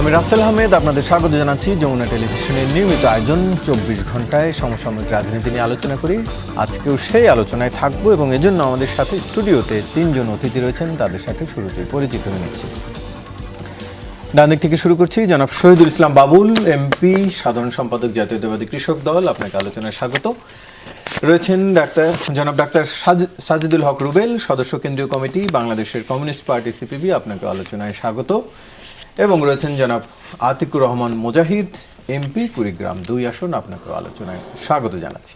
আমি রাসেল আহমেদ আপনাদের স্বাগত জানাচ্ছি যমুনা টেলিভিশনের নিয়মিত আয়োজন 24 ঘন্টায় সমসাময়িক রাজনীতি নিয়ে আলোচনা করি। আজকেও সেই আলোচনায় থাকবো এবং এজন্য আমাদের সাথে স্টুডিওতে 3 জন অতিথি রয়েছেন, তাদের সাথে শুরুতেই পরিচিত হয়ে নিচ্ছি। ডান দিক থেকে শুরু করছি, জনাব শহীদুল ইসলাম বাবুল, এমপি, সাধারণ সম্পাদক, জাতীয়তাবাদী কৃষক দল, আপনাকে আলোচনায় স্বাগত। রয়েছেন জনাব ডাক্তার সাজিদুল হক রুবেল, সদস্য কেন্দ্রীয় কমিটি, বাংলাদেশের কমিউনিস্ট পার্টি সিপিবি, আপনাকে আলোচনায় স্বাগত। এবং রয়েছেন জনাব আতিকুর রহমান মুজাহিদ, এমপি, কুড়িগ্রাম 2 আসন, আপনাকে আলোচনায় স্বাগত জানাচ্ছি।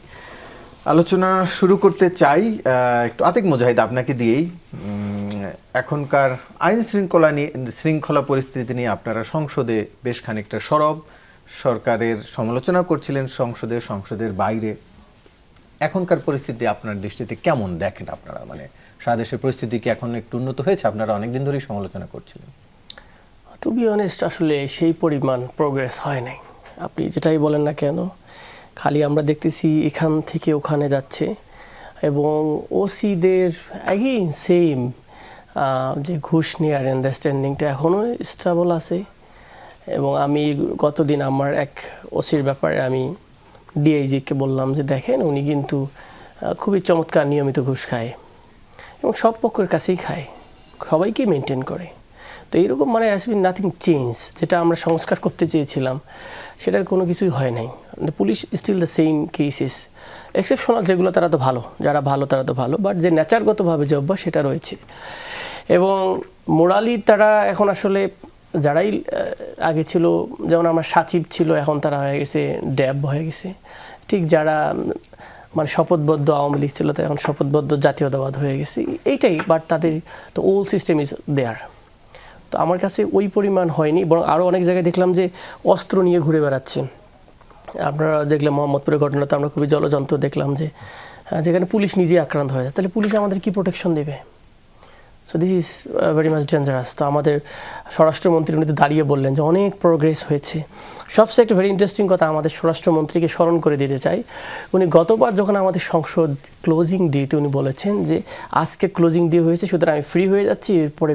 আলোচনা শুরু করতে চাই একটু আতিক মুজাহিদ আপনাকে দিয়েই। এখনকার আইন শৃঙ্খলা পরিস্থিতি নিয়ে আপনারা সংসদে বেশ খানিকটা সরব, সরকারের সমালোচনা করছিলেন সংসদের বাইরে। এখনকার পরিস্থিতি আপনার দৃষ্টিতে কেমন দেখেন আপনারা? মানে সারা দেশের পরিস্থিতি কি এখন একটু উন্নত হয়েছে? আপনারা অনেকদিন ধরেই সমালোচনা করছিলেন। টু বি অনেস্ট, আসলে সেই পরিমাণ প্রোগ্রেস হয় নাই। আপনি যেটাই বলেন না কেন, খালি আমরা দেখতেছি এখান থেকে ওখানে যাচ্ছে এবং ওসিদের অ্যাগেইন সেম যে ঘুষ নেওয়ার আন্ডারস্ট্যান্ডিংটা এখনও স্টেবল আছে। এবং আমি গতদিন আমার এক ওসির ব্যাপারে আমি ডিআইজিকে বললাম যে দেখেন, উনি কিন্তু খুবই চমৎকার নিয়মিত ঘুষ খায় এবং সব পক্ষের কাছেই খায়, সবাইকে মেনটেন করে। তো এইরকম মানে হ্যাজ বিন নাথিং চেঞ্জ। যেটা আমরা সংস্কার করতে চেয়েছিলাম সেটার কোনো কিছুই হয় নাই। Police still the same cases, exceptional যেগুলো তারা তো ভালো, যারা ভালো তারা তো ভালো, বাট যে নেচারগতভাবে যে অভ্যাস সেটা রয়েছে। এবং মোরালি তারা এখন আসলে যারাই আগে ছিল, যেমন আমার সাচিব ছিল, এখন তারা হয়ে গেছে ড্যাব হয়ে গেছে। ঠিক যারা মানে শপথবদ্ধ আওয়ামী লীগ ছিল, তো এখন শপথবদ্ধ জাতীয়তাবাদ হয়ে গেছে, এইটাই। বাট তাদের তো ওল্ড সিস্টেম ইজ দেয়ার। তো আমার কাছে ওই পরিমাণ হয়নি, বরং আরও অনেক জায়গায় দেখলাম যে অস্ত্র নিয়ে ঘুরে বেড়াচ্ছে। আপনারা দেখলাম মোহাম্মদপুরের ঘটনাতে আমরা খুবই জলযন্ত্র দেখলাম যে যেখানে পুলিশ নিজেই আক্রান্ত হয়ে যায়, তাহলে পুলিশ আমাদের কি প্রোটেকশন দেবে? So this is very much dangerous. তো আমাদের স্বরাষ্ট্রমন্ত্রী উনি তো দাঁড়িয়ে বললেন যে অনেক প্রোগ্রেস হয়েছে। সবচেয়ে একটা ভেরি ইন্টারেস্টিং কথা আমাদের স্বরাষ্ট্রমন্ত্রীকে স্মরণ করে দিতে চাই। উনি গতবার যখন আমাদের সংসদ ক্লোজিং ডেতে উনি বলেছেন যে আজকে ক্লোজিং ডে হয়েছে, সুতরাং আমি ফ্রি হয়ে যাচ্ছি, এরপরে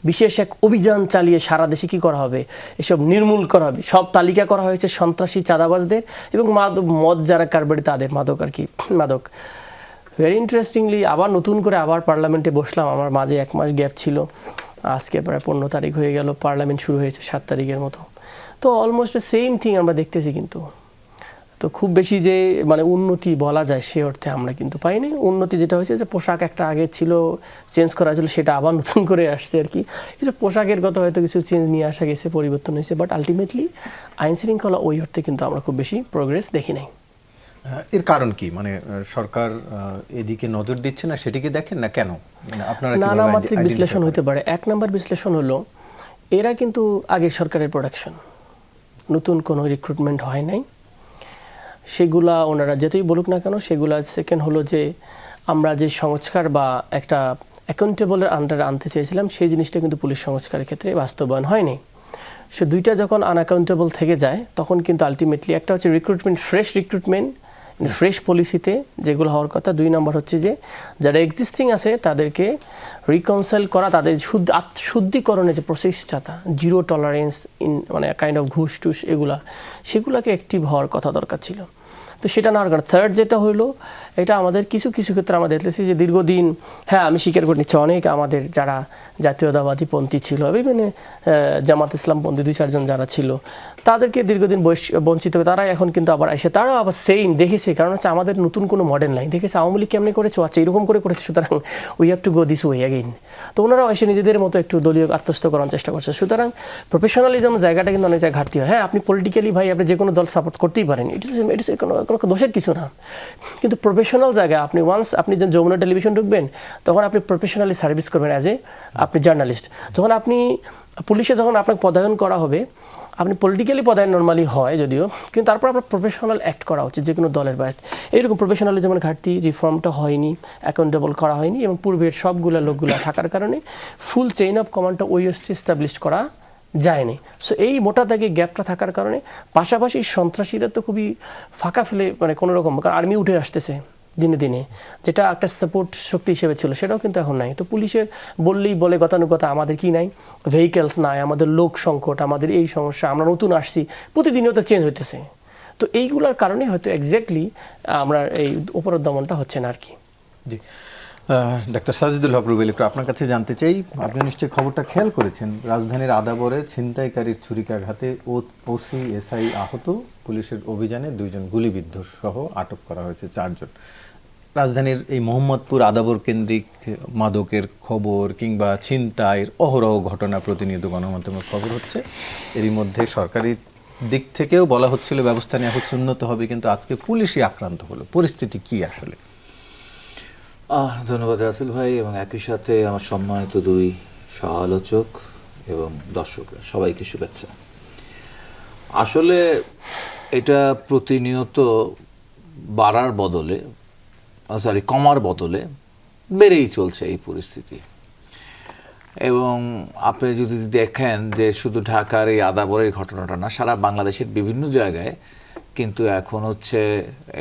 বিশেষ এক অভিযান চালিয়ে সারা দেশে কী করা হবে, এসব নির্মূল করা হবে। সব তালিকা করা হয়েছে সন্ত্রাসী, চাঁদাবাজদের এবং মদ যারা কারবারি তাদের, মাদক। ভেরি ইন্টারেস্টিংলি আবার নতুন করে আবার পার্লামেন্টে বসলাম। আমার মাঝে 1 মাস গ্যাপ ছিল, আজকে প্রায় 15 তারিখ হয়ে গেল, পার্লামেন্ট শুরু হয়েছে 7 তারিখের মতো। তো অলমোস্ট সেম থিং আমরা দেখতেছি, কিন্তু তো খুব বেশি যে মানে উন্নতি বলা যায় সে অর্থে আমরা কিন্তু পাইনি। উন্নতি যেটা হয়েছে যে পোশাক একটা আগে ছিল, চেঞ্জ করা ছিল, সেটা আবার নতুন করে আসছে আর কি। কিছু পোশাকের কথা হয়তো কিছু চেঞ্জ নিয়ে আসা গেছে, পরিবর্তন হয়েছে, বাট আলটিমেটলি আইন শৃঙ্খলা ওই অর্থে কিন্তু আমরা খুব বেশি প্রোগ্রেস দেখি নাই। এর কারণ কি? মানে সরকার এদিকে নজর দিচ্ছে না, সেটিকে দেখেন না কেন? আপনারা নানা মাত্রিক বিশ্লেষণ হতে পারে। 1 নম্বর বিশ্লেষণ হলো এরা কিন্তু আগের সরকারের প্রোডাকশন, নতুন কোনো রিক্রুটমেন্ট হয় নাই, সেগুলা ওনারা যেতেই বলুক না কেন সেগুলা। সেকেন্ড হলো যে আমরা যে সংস্কার বা একটা অ্যাকাউন্টেবলের আন্ডারে আনতে চেয়েছিলাম, সেই জিনিসটা কিন্তু পুলিশ সংস্কারের ক্ষেত্রে বাস্তবায়ন হয়নি। সে দুইটা যখন আনঅ্যাকাউন্টেবল থেকে যায়, তখন কিন্তু আলটিমেটলি একটা হচ্ছে রিক্রুটমেন্ট, ফ্রেশ পলিসিতে যেগুলো হওয়ার কথা। 2 নম্বর হচ্ছে যে যারা এক্সিস্টিং আছে তাদেরকে রিকনসাইল করা, তাদের শুদ্ধিকরণের যে প্রসেসটা, জিরো টলারেন্স মানে কাইন্ড অফ ঘুষ টুস সেগুলোকে অ্যাক্টিভ হওয়ার কথা দরকার ছিল। তো সেটা না হওয়ার কারণে থার্ড যেটা হইলো, এটা আমাদের কিছু ক্ষেত্রে আমরা দেখতেছি যে দীর্ঘদিন, হ্যাঁ আমি স্বীকার করে নিচ্ছি, অনেক আমাদের যারা জাতীয়তাবাদী পন্থী ছিল, বিভিন্ন জামাত ইসলাম পন্থী 2-4 জন যারা ছিল, তাদেরকে দীর্ঘদিন বঞ্চিত হবে। তারা এখন কিন্তু আবার এসে তারাও আবার সেম দেখেছে, কারণ হচ্ছে আমাদের নতুন কোনো মডেল নাই। দেখেছে আওয়ামী লীগ কেমনি করেছো, আচ্ছা এরকম করেছে, সুতরাং we have to go this way again. তো ওনারাও এসে নিজেদের মতো একটু দলীয় আত্মস্থ করার চেষ্টা করছে। সুতরাং প্রফেশনালিজম জায়গাটা কিন্তু অনেক জায়গায় ঘাটতি হয়। হ্যাঁ আপনি পলিটিক্যালি ভাই আপনি যে কোনো দল সাপোর্ট করতেই পারেন, ইটস কোনো দোষের কিছু না, কিন্তু প্রফেশনাল জায়গায় আপনি যখন যমুনা টেলিভিশন ঢুকবেন, তখন আপনি প্রফেশনালি সার্ভিস করবেন অ্যাজ এ আপনি জার্নালিস্ট। যখন আপনি পুলিশে যখন আপনাকে পদায়ন করা হবে, আপনি পলিটিক্যালি পদায়ন নর্মালি হয় যদিও, কিন্তু তারপর আপনার প্রফেশনাল অ্যাক্ট করা উচিত যে কোনো দলের বাইরে। এইরকম প্রফেশনালিজমের ঘাটতি, রিফর্মটা হয়নি, অ্যাকাউন্টেবল করা হয়নি, এবং পূর্বের সবগুলো লোকগুলো থাকার কারণে ফুল চেইন অফ কমান্ডটা ওই এস্টাবলিশ করা যায়নি। সো এই মোটা দাগে গ্যাপটা থাকার কারণে পাশাপাশি সন্ত্রাসীরা তো খুবই ফাঁকা ফেলে, মানে কোনো রকম, কারণ আর্মি উঠে আসতেছে, দিনে দিনে, যেটা একটা সাপোর্ট শক্তি হিসেবে ছিল সেটাও কিন্তু এখন নাই। তো পুলিশের বললেই বলে গতানুগতা আমাদের কি নাই, ভেহিকেলস নাই, আমাদের লোক সংকট, আমাদের এই সমস্যা, আমরা নতুন আসছি, প্রতিদিনও তো চেঞ্জ হইতেছে। তো এইগুলোর কারণে হয়তো এক্স্যাক্টলি আমরা এই অপরাধ দমনটা হচ্ছে না আর কি। জি, ডাক্তার সাজিদুল হক রুবেল, একটু আপনার কাছে জানতে চাই, আপনি নিশ্চয়ই খবরটা খেয়াল করেছেন, রাজধানীর আদাবরে ছিনতাইকারীর ছুরিকাঘাতে ওসি এসআই আহত, পুলিশের অভিযানে 2 জন গুলিবিদ্ধ সহ আটক করা হয়েছে 4 জন। রাজধানীর এই মোহাম্মদপুর আদাবর কেন্দ্রিক মাদকের খবর কিংবা ছিনতাইয়ের অহরহ ঘটনা প্রতিনিয়ত গণমাধ্যমের খবর হচ্ছে। এরই মধ্যে সরকারি দিক থেকেও বলা হচ্ছিল ব্যবস্থা নেওয়া হচ্ছে, উন্নত হবে, কিন্তু আজকে পুলিশই আক্রান্ত হলো। পরিস্থিতি কি আসলে? ধন্যবাদ রাসেল ভাই, এবং একই সাথে আমার সম্মানিত 2 সহ-আলোচক এবং দর্শকরা সবাইকে শুভেচ্ছা। আসলে এটা প্রতিনিয়ত বাড়ার বদলে কমার বদলে বেড়েই চলছে এই পরিস্থিতি। এবং আপনি যদি দেখেন যে শুধু ঢাকার এই আদাবরের ঘটনাটা না, সারা বাংলাদেশের বিভিন্ন জায়গায় কিন্তু এখন হচ্ছে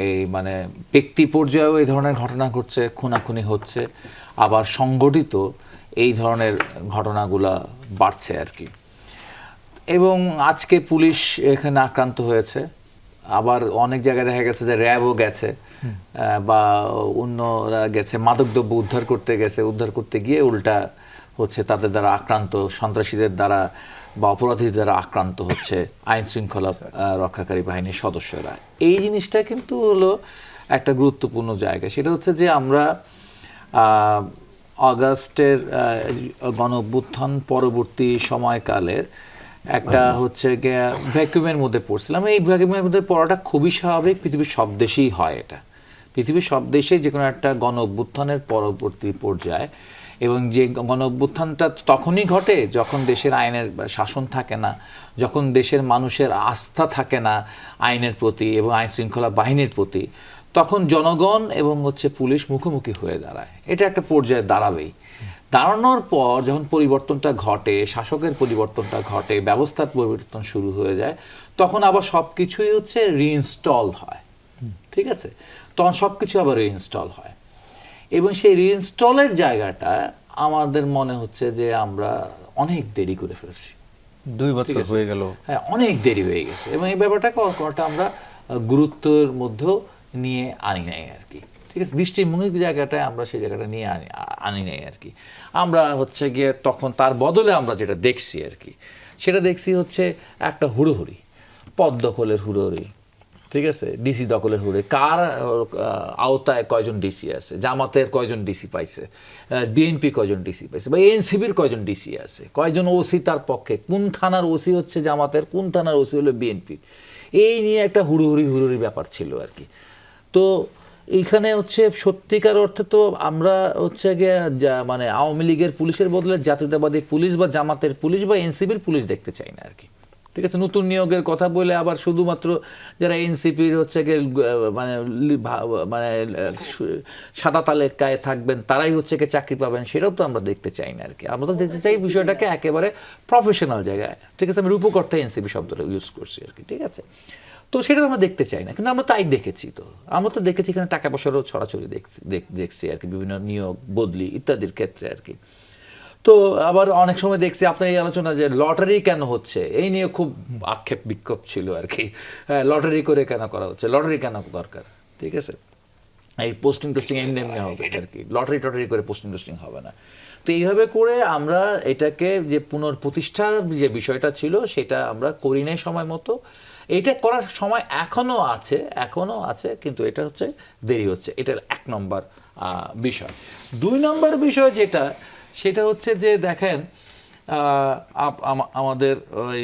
এই মানে ব্যক্তি পর্যায়েও এই ধরনের ঘটনা ঘটছে, খুনাখুনি হচ্ছে, আবার সংগঠিত এই ধরনের ঘটনাগুলা বাড়ছে আর কি। এবং আজকে পুলিশ এখানে আক্রান্ত হয়েছে, আবার অনেক জায়গায় দেখা গেছে যে র্যাবও গেছে বা অন্যরা গেছে, মাদকদ্রব্য উদ্ধার করতে গিয়ে উল্টা হচ্ছে তাদের দ্বারা আক্রান্ত, সন্ত্রাসীদের দ্বারা বা অপরাধীদের দ্বারা আক্রান্ত হচ্ছে আইন শৃঙ্খলা রক্ষাকারী বাহিনীর সদস্যরা। এই জিনিসটা কিন্তু হলো একটা গুরুত্বপূর্ণ জায়গা। সেটা হচ্ছে যে আমরা আগস্টের গণঅভ্যুত্থান পরবর্তী সময়কালের একটা হচ্ছে গিয়ে ভ্যাকুয়ামের মধ্যে পড়ছিলাম। এই ভ্যাকুয়ামের মধ্যে পড়াটা খুবই স্বাভাবিক, পৃথিবীর সব দেশেই হয় এটা। পৃথিবীর সব দেশেই যে কোনো একটা গণঅভ্যুত্থানের পরবর্তী পর্যায়ে, এবং যে গণঅভ্যুত্থানটা তখনই ঘটে যখন দেশের আইনের শাসন থাকে না, যখন দেশের মানুষের আস্থা থাকে না আইনের প্রতি এবং আইন শৃঙ্খলা বাহিনীর প্রতি, তখন জনগণ এবং হচ্ছে পুলিশ মুখোমুখি হয়ে দাঁড়ায়। এটা একটা পর্যায়ে দাঁড়াবেই। দাঁড়ানোর পর যখন পরিবর্তনটা ঘটে, শাসকের পরিবর্তনটা ঘটে, ব্যবস্থার পরিবর্তন শুরু হয়ে যায়, তখন আবার সব কিছুই হচ্ছে রিইনস্টল হয়। ঠিক আছে, তখন সব কিছু আবার রিইনস্টল হয়। এবং সেই রিইনস্টলের জায়গাটা আমাদের মনে হচ্ছে যে আমরা অনেক দেরি করে ফেলছি। 2 বছর হয়ে গেল। হ্যাঁ, অনেক দেরি হয়ে গেছে, এবং এই ব্যাপারটাকে আমরা গুরুত্বের মধ্যে নিয়ে আনি নাই আর কি। ঠিক আছে, দৃষ্টিভঙ্গির জায়গাটায় আমরা সেই জায়গাটা নিয়ে আনি নাই আর কি। আমরা হচ্ছে গিয়ে তখন তার বদলে আমরা যেটা দেখছি আর কি, সেটা দেখছি হচ্ছে একটা হুড়োহুড়ি, পদ দখলের হুড়োহুড়ি। ঠিক আছে, ডিসি দখলের হুড়ে, কার আওতায় কয়জন ডিসি আছে, জামাতের কয়জন ডিসি পাইছে, বিএনপি কয়জন ডিসি পাইছে, বা এনসিবির কয়জন ডিসি আছে, কয়জন ওসি তার পক্ষে, কোন থানার ওসি হচ্ছে জামাতের, কোন থানার ওসি হলো বিএনপি। এই নিয়ে একটা হুড়োহুড়ি ব্যাপার ছিল আর কি। তো এইখানে হচ্ছে সত্যিকার অর্থে তো আমরা হচ্ছে গিয়ে মানে আওয়ামী লীগের পুলিশের বদলে জাতীয়তাবাদী পুলিশ বা জামাতের পুলিশ বা এনসিবির পুলিশ দেখতে চাই না আর কি। ঠিক আছে, নতুন নিয়োগের কথা বলে আবার শুধুমাত্র যারা এনসিপির হচ্ছে গিয়ে মানে মানে সাদা তালিকায় থাকবেন তারাই হচ্ছে গিয়ে চাকরি পাবেন, সেটাও তো আমরা দেখতে চাই না আর কি। আমরা তো দেখতে চাই বিষয়টাকে একেবারে প্রফেশনাল জায়গায়। ঠিক আছে, আমি রূপকর্তা এনসিপি শব্দটা ইউজ করছি আর কি। ঠিক আছে, তো সেটা আমরা দেখতে চাই না, কিন্তু আমরা তাই দেখেছি। তো আমরা তো দেখেছি এখানে টাকা পয়সারও ছড়াছড়ি দেখছি আর কি, বিভিন্ন নিয়োগ বদলি ইত্যাদির ক্ষেত্রে আর কি। তো আবার অনেক সময় দেখছি আপনার এই আলোচনা যে লটারি কেন হচ্ছে, এই নিয়ে খুব আক্ষেপ বিক্ষোভ ছিল আর কি। লটারি করে কেন করা হচ্ছে, লটারি কেন দরকার? ঠিক আছে, এই পোস্টিং এমনি হবে আর কি, লটারি করে পোস্টিং হবে না। তো এইভাবে করে আমরা এটাকে যে পুনর্প্রতিষ্ঠার যে বিষয়টা ছিল সেটা আমরা করি নাই সময় মতো। এটা করার সময় এখনো আছে, কিন্তু এটা হচ্ছে দেরি হচ্ছে। এটা 1 নম্বর বিষয়। 2 নম্বর বিষয় যেটা, সেটা হচ্ছে যে দেখেন আমাদের ওই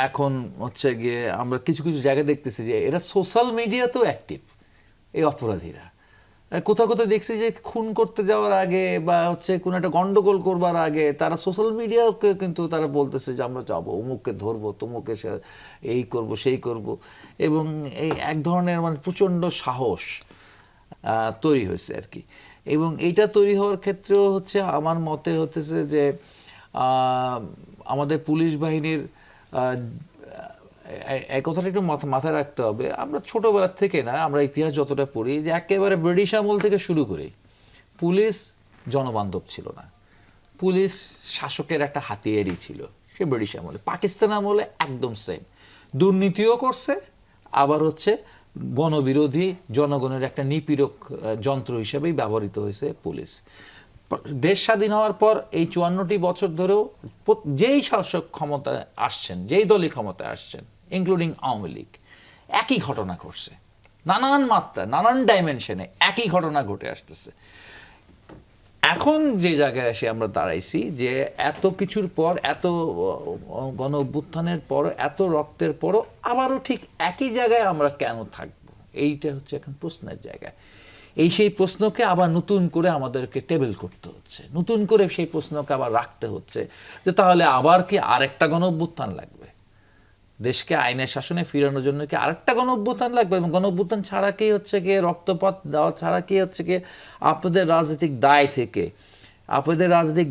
এখন হচ্ছে গিয়ে আমরা কিছু জায়গায় দেখতেছি যে এরা সোশ্যাল মিডিয়াতেও অ্যাক্টিভ, এই অপরাধীরা। কোথাও দেখছি যে খুন করতে যাওয়ার আগে বা হচ্ছে কোনো একটা গন্ডগোল করবার আগে তারা সোশ্যাল মিডিয়াকে কিন্তু তারা বলতেছে যে আমরা যাবো, অমুককে ধরবো, তমুককে এই করব সেই করব, এবং এই এক ধরনের মানে প্রচণ্ড সাহস তৈরি হয়েছে আর কি। এবং এইটা তৈরি হওয়ার ক্ষেত্রেও হচ্ছে আমার মতে হতেছে যে আমাদের পুলিশ বাহিনীর এই কথাটা একটু মাথায় রাখতে হবে। আমরা ছোটবেলা থেকে না, আমরা ইতিহাস যতটা পড়ি, যে একেবারে ব্রিটিশ আমল থেকে শুরু করে পুলিশ জনবান্ধব ছিল না, পুলিশ শাসকের একটা হাতিয়ারই ছিল। সে ব্রিটিশ আমলে, পাকিস্তান আমলে একদম সেম, দুর্নীতিও করছে, আবার হচ্ছে গণবিরোধী, জনগণের একটা নিপীড়ক যন্ত্র হিসেবেই ব্যবহৃত হয়েছে পুলিশ। দেশ স্বাধীন হওয়ার পর এই 54টি বছর ধরেও যেই শাসক ক্ষমতায় আসছেন, যেই দলই ক্ষমতায় আসছেন, ইনক্লুডিং আওয়ামী লীগ, একই ঘটনা ঘটছে, নানান মাত্রা, নানান ডাইমেনশনে একই ঘটনা ঘটে আসতেছে। এখন যে জায়গায় এসে আমরা দাঁড়াইছি, যে এত কিছুর পর, এত গণ অভ্যুত্থানের পর, এত রক্তের পরও আবারও ঠিক একই জায়গায় আমরা কেন থাকবো, এইটা হচ্ছে এখন প্রশ্নের জায়গা। সেই প্রশ্নকে আবার নতুন করে আমাদেরকে টেবিল করতে হচ্ছে, নতুন করে সেই প্রশ্নকে আবার রাখতে হচ্ছে, যে তাহলে আবার কি আরেকটা গণ অভ্যুত্থান লাগবে? দেশকে আইনের শাসনে ফিরানোর জন্য কি আরেকটা গণ অভ্যুত্থান লাগবে? এবং গণ অভ্যুত্থান ছাড়া কি হচ্ছে গিয়ে রক্তপাত দেওয়া ছাড়া কি হচ্ছে গিয়ে আপনাদের রাজনৈতিক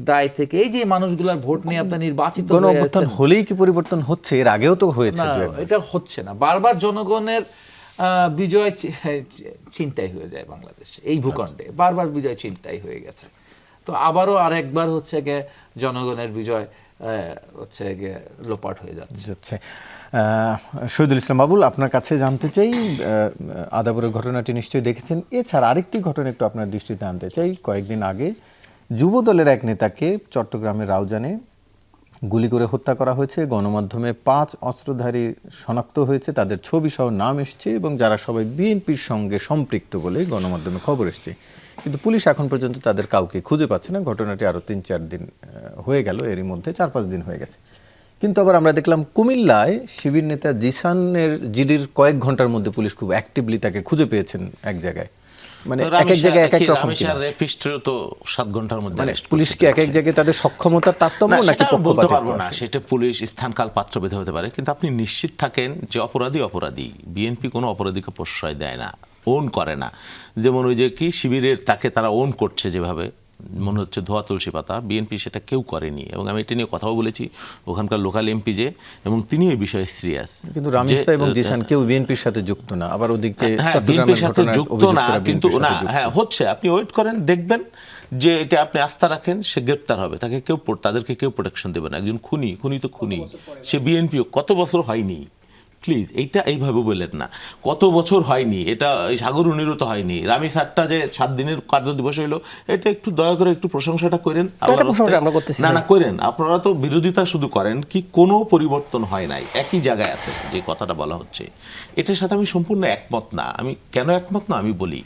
দায় থেকে এই যে মানুষগুলার ভোট নিয়ে আপনার নির্বাচিত গণ অভ্যুত্থান হলেই কি পরিবর্তন হচ্ছে? এর আগেও তো হয়েছে। এটা হচ্ছে না, বারবার জনগণের বিজয় চিন্তাই হয়ে যায় বাংলাদেশে, এই ভূখণ্ডে বারবার বিজয় চিন্তাই হয়ে গেছে। তো আবারও আরেকবার হচ্ছে গিয়ে জনগণের বিজয় হচ্ছে গিয়ে লোপাট হয়ে যাচ্ছে। শহীদুল ইসলাম বাবুল, আপনার কাছে জানতে চাই, আদাবরের ঘটনাটি নিশ্চয়ই দেখেছেন, এছাড়া আরেকটি ঘটনা একটু আপনার দৃষ্টিতে আনতে চাই। কয়েকদিন আগে যুব দলের এক নেতাকে চট্টগ্রামের রাউজানে গুলি করে হত্যা করা হয়েছে। গণমাধ্যমে 5 অস্ত্রধারী শনাক্ত হয়েছে, তাদের ছবি সহ নাম এসছে, এবং যারা সবাই বিএনপির সঙ্গে সম্পৃক্ত বলে গণমাধ্যমে খবর এসছে। কিন্তু পুলিশ এখন পর্যন্ত তাদের কাউকে খুঁজে পাচ্ছে না। ঘটনাটি আরও 3-4 দিন হয়ে গেল, এরই মধ্যে 4-5 দিন হয়ে গেছে। কিন্তু আবার আমরা দেখলাম কুমিল্লায় শিবির নেতা জিসানের জিডির কয়েক ঘন্টার মধ্যে পুলিশ খুব অ্যাক্টিভলি তাকে খুঁজে পেয়েছেন এক জায়গায়। মানে এক এক জায়গায় এক এক রকম, তো 7 ঘন্টার মধ্যে পুলিশ কি এক এক জায়গায় তাদের সক্ষমতার তারতম্য নাকি বলতে পারবো না, সেটা পুলিশ স্থানকাল পাত্র ভেদে হতে পারে। কিন্তু আপনি নিশ্চিত থাকেন যে অপরাধী, বিএনপি কোনো অপরাধীকে প্রশ্রয় দেয় না, ওন করে না। যেমন ওই যে কি শিবিরের তাকে তারা ওন করছে, যেভাবে মনে হচ্ছে ধোয়া তুলসী পাতা, বিএনপি সেটা কেউ করেনি। এবং আমি এটা নিয়ে কথাও বলেছি ওখানকার লোকাল এমপি যে, এবং তিনি এই বিষয়ে সিরিয়াস। কিন্তু রামিসা এবং জিসান কেউ বিএনপির সাথে যুক্ত না, আবার ওদিকে বিএনপির সাথে যুক্ত না, কিন্তু না, হ্যাঁ হচ্ছে। আপনি ওয়েট করেন, দেখবেন যে এটা আপনি আস্থা রাখেন, সে গ্রেপ্তার হবে, তাদেরকে কেউ প্রোটেকশন দেবে না। একজন খুনি তো খুনি, সে বিএনপিও কত বছর হয়নি, প্লিজ এইটা এইভাবে বললেন না, কত বছর হয়নি, এটা সাগর উনিরও তো হয়নি। রামি সারটা যে 7 দিনের কার্য দিবস হইলো, এটা একটু দয়া করে একটু প্রশংসাটা করেন। না করেন, আপনারা তো বিরোধিতা শুধু করেন, কি কোনো পরিবর্তন হয় নাই, একই জায়গায় আছে যে কথাটা বলা হচ্ছে। এটার সাথে আমি সম্পূর্ণ একমত না। আমি কেন একমত না আমি বলি,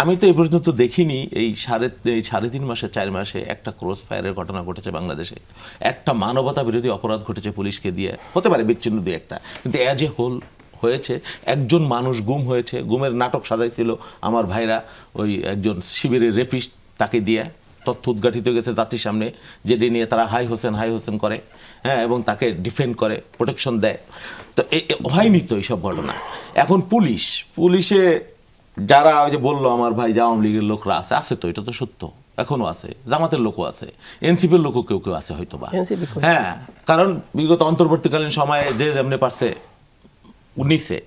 আমি তো এ পর্যন্ত দেখিনি এই 3.5 মাসে 4 মাসে একটা ক্রস ফায়ারের ঘটনা ঘটেছে বাংলাদেশে, একটা মানবতা বিরোধী অপরাধ ঘটেছে পুলিশকে দিয়ে, হতে পারে বিচ্ছিন্ন দিয়ে একটা, কিন্তু অ্যাজ এ হোল হয়েছে। একজন মানুষ গুম হয়েছে, গুমের নাটক সাজাইছিল আমার ভাইরা, ওই একজন শিবিরের রেপিস্ট, তাকে দিয়ে তথ্য উদ্ঘাটিত হয়েছে জাতির সামনে, যেটি নিয়ে তারা হাই হোসেন করে, হ্যাঁ, এবং তাকে ডিফেন্ড করে, প্রোটেকশন দেয়। তো হয়নি তো এইসব ঘটনা। এখন পুলিশে যারা ওই যে বললো আমার ভাই, যে আওয়ামী লীগের লোকরা আছে তো, এটা তো সত্য, এখনো আছে, জামাতের লোকও আছে, এনসিপির লোকও কেউ আছে হয়তো বা, হ্যাঁ, কারণ বিগত অন্তর্বর্তীকালীন সময়ে যে যেমনি পারছে নিছে,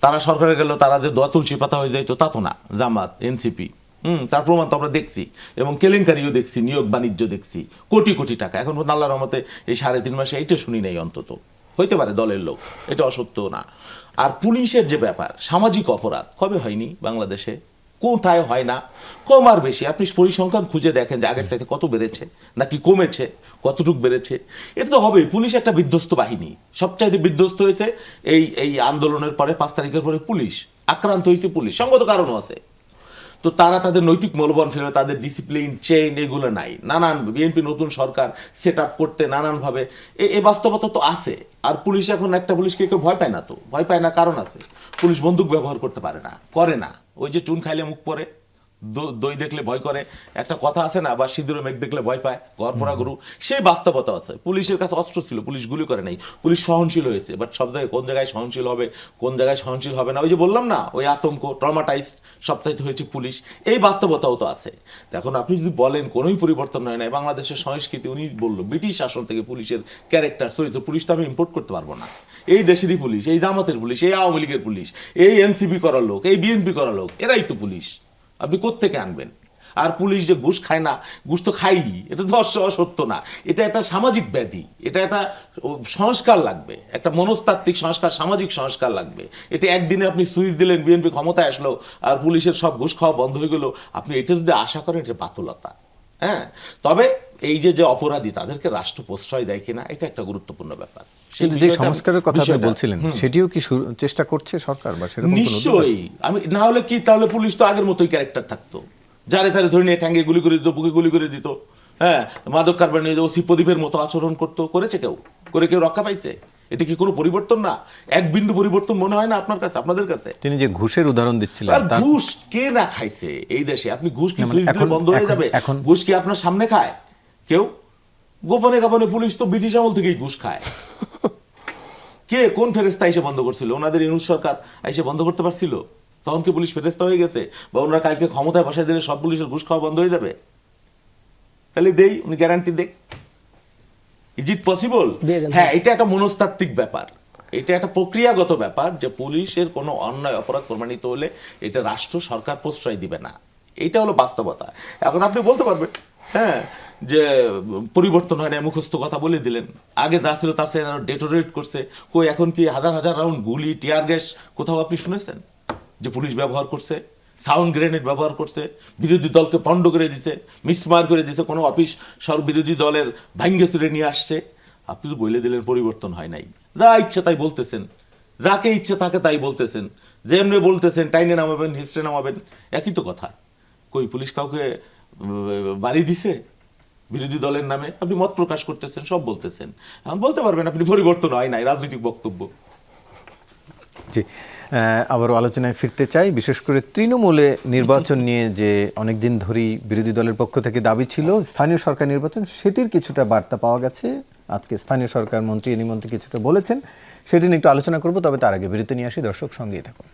তারা সরকারে গেলেও তারা যে দোয়া তুলসী পাতা হয়ে যাইতো তা তো না। জামাত, এনসিপি, তার প্রমাণ তো আমরা দেখছি, এবং কেলেঙ্কারিও দেখছি, নিয়োগ বাণিজ্য দেখছি, কোটি টাকা। এখন আল্লাহর রহমতে এই 3.5 মাসে এইটা শুনি নাই, অন্তত হইতে পারে দলের লোক, এটা অসত্য না। আর পুলিশের যে ব্যাপার, সামাজিক অপরাধ কবে হয়নি বাংলাদেশে, কোথায় হয় না, কম আর বেশি আপনি পরিসংখ্যান খুঁজে দেখেন যে আগের সাথে কত বেড়েছে নাকি কমেছে, কতটুকু বেড়েছে। এটা তো হবে, পুলিশ একটা বিধ্বস্ত বাহিনী, সবচাইতে বিধ্বস্ত হয়েছে এই আন্দোলনের পরে, 5 তারিখের পরে পুলিশ আক্রান্ত হয়েছে, পুলিশ সঙ্গত কারণও আছে। তো তারা তাদের নৈতিক মূল্যবান ফেলে, তাদের ডিসিপ্লিন চেইন এগুলো নাই, নানান বিএনপি নতুন সরকার সেট আপ করতে নানানভাবে এই বাস্তবতা তো আছে। আর পুলিশ এখন একটা পুলিশকে কেউ ভয় পায় না, তো ভয় পায় না কারণ আছে, পুলিশ বন্দুক ব্যবহার করতে পারে না, করে না। ওই যে চুন খাইলে মুখ পরে, দই দেখলে ভয় করে, একটা কথা আছে না, বা সিঁদুর মেঘ দেখলে ভয় পায় ঘর পড়া গরু, সেই বাস্তবতা আছে। পুলিশের কাছে অস্ত্র ছিল, পুলিশ গুলি করে নাই, পুলিশ সহনশীল হয়েছে। বাট সব জায়গায় কোন জায়গায় সহনশীল হবে, কোন জায়গায় সহনশীল হবে না, ওই যে বললাম না, ওই আতঙ্ক, ট্রমাটাইজড সবচাইতে হয়েছে পুলিশ, এই বাস্তবতাও তো আছে। এখন আপনি যদি বলেন কোনোই পরিবর্তন হয় নাই, বাংলাদেশের সংস্কৃতি, উনি বললো ব্রিটিশ শাসন থেকে পুলিশের ক্যারেক্টার চরিত্র, পুলিশ তো আমি ইম্পোর্ট করতে পারবো না। এই দেশেরই পুলিশ, এই জামাতের পুলিশ, এই আওয়ামী লীগের পুলিশ, এই এনসিপি করার লোক, এই বিএনপি করার লোক, এরাই তো পুলিশ। আপনি কোত্থেকে আনবেন? আর পুলিশ যে ঘুষ খায় না, ঘুষ তো খাই, এটা তো অসত্য না, এটা একটা সামাজিক ব্যাধি, এটা একটা সংস্কার লাগবে, একটা মনস্তাত্ত্বিক সংস্কার, সামাজিক সংস্কার লাগবে। এটা একদিনে আপনি সুইচ দিলেন, বিএনপি ক্ষমতায় আসলো আর পুলিশের সব ঘুষ খাওয়া বন্ধ হয়ে গেল, আপনি এটা যদি আশা করেন, এটা বাতুলতা। হ্যাঁ, তবে এই যে অপরাধী, তাদেরকে রাষ্ট্র প্রশ্রয় দেয় কিনা, এটা একটা গুরুত্বপূর্ণ ব্যাপার। কিন্তু যে সংস্কারের কথা আপনি বলছিলেন, সেটিও কি চেষ্টা করছে সরকার, বা সেরকম কোনো নিশ্চয়ই। আমি না হলে কি, তাহলে পুলিশ তো আগের মতোই ক্যারেক্টার থাকতো, যারে তারে ধরে নিয়ে ঠ্যাঙ্গে গুলি করে দিত, বুকে গুলি করে দিত, হ্যাঁ, মাদক কারবার নিয়ে ওসি প্রদীপের মতো আচরণ করতো, করেছে কেউ, করে কেউ রক্ষা পাইছে? এটা কি কোনো পরিবর্তন না? এক বিন্দু পরিবর্তন মনে হয় না আপনার কাছে, আপনাদের কাছে? তিনি যে ঘুষের উদাহরণ দিচ্ছিলেন, আর ঘুষ কে না খাইছে এই দেশে? আপনি ঘুষ কি সুইচ দিলে বন্ধ হয়ে যাবে? ঘুষ কি আপনার সামনে খায় কেউ? গোপনে গোপনে পুলিশ তো ব্রিটিশ আমল থেকেই ঘুষ খায়। কে, কোন ফেরেস্তা এসে বন্ধ করছিল? ওনাদের ইউনুস সরকার এসে বন্ধ করতে পারছিল? তখন কি পুলিশ ফেরেস্তা হয়ে গেছে? বা ওনারা কালকে ক্ষমতায় বসায় দিলে সব পুলিশের ঘুষ খাওয়া বন্ধ হয়ে যাবে? তাহলে দেই, উনি গ্যারান্টি দেখ, ইজ ইট পসিবল? হ্যাঁ, এটা একটা মনস্তাত্ত্বিক ব্যাপার, এটা একটা প্রক্রিয়াগত ব্যাপার, যে পুলিশের কোনো অন্যায় অপরাধ প্রমাণিত হলে এটা রাষ্ট্র, সরকার প্রশ্রয় দিবে না। এটা হলো বাস্তবতা। এখন আপনি বলতে পারবেন, হ্যাঁ, যে পরিবর্তন হয় না, মুখস্থ কথা বলে দিলেন, আগে যা ছিল তার সাথে ডেটোরেট করছে, কই এখন কি হাজার হাজার রাউন্ড গুলি, টিয়ার গ্যাস কোথাও আপনি শুনেছেন যে পুলিশ ব্যবহার করছে? সাউন্ড গ্রেনেড ব্যবহার করছে, বিরোধী দলকে পণ্ড করে দিছে, মিসমার করে দিছে, কোনো অফিস সব বিরোধী দলের ভাঙ্গে চুরে নিয়ে আসছে। আপনি তো বলে দিলেন পরিবর্তন হয় নাই, যা ইচ্ছা তাই বলতেছেন, যাকে ইচ্ছা তাকে তাই বলতেছেন, যেমনি বলতেছেন, টাইনে নামাবেন, হিস্ট্রে নামাবেন, একই তো কথা। কই পুলিশ কাউকে বাড়ি দিছে বিরোধী দলের নামে? আপনি মত প্রকাশ করতেছেন, সব বলতেছেন, এখন বলতে পারবেন আপনি পরিবর্তন হয় নাই, রাজনৈতিক বক্তব্য। জি, আবারও আলোচনায় ফিরতে চাই, বিশেষ করে তৃণমূলে নির্বাচন নিয়ে যে অনেকদিন ধরেই বিরোধী দলের পক্ষ থেকে দাবি ছিল স্থানীয় সরকার নির্বাচন, সেটির কিছুটা বার্তা পাওয়া গেছে। আজকে স্থানীয় সরকার মন্ত্রী এনিমন্ত্রী কিছুটা বলেছেন, সেটি নিয়ে একটু আলোচনা করব, তবে তার আগে বিরতি নিয়ে আসি। দর্শক সঙ্গেই থাকুন।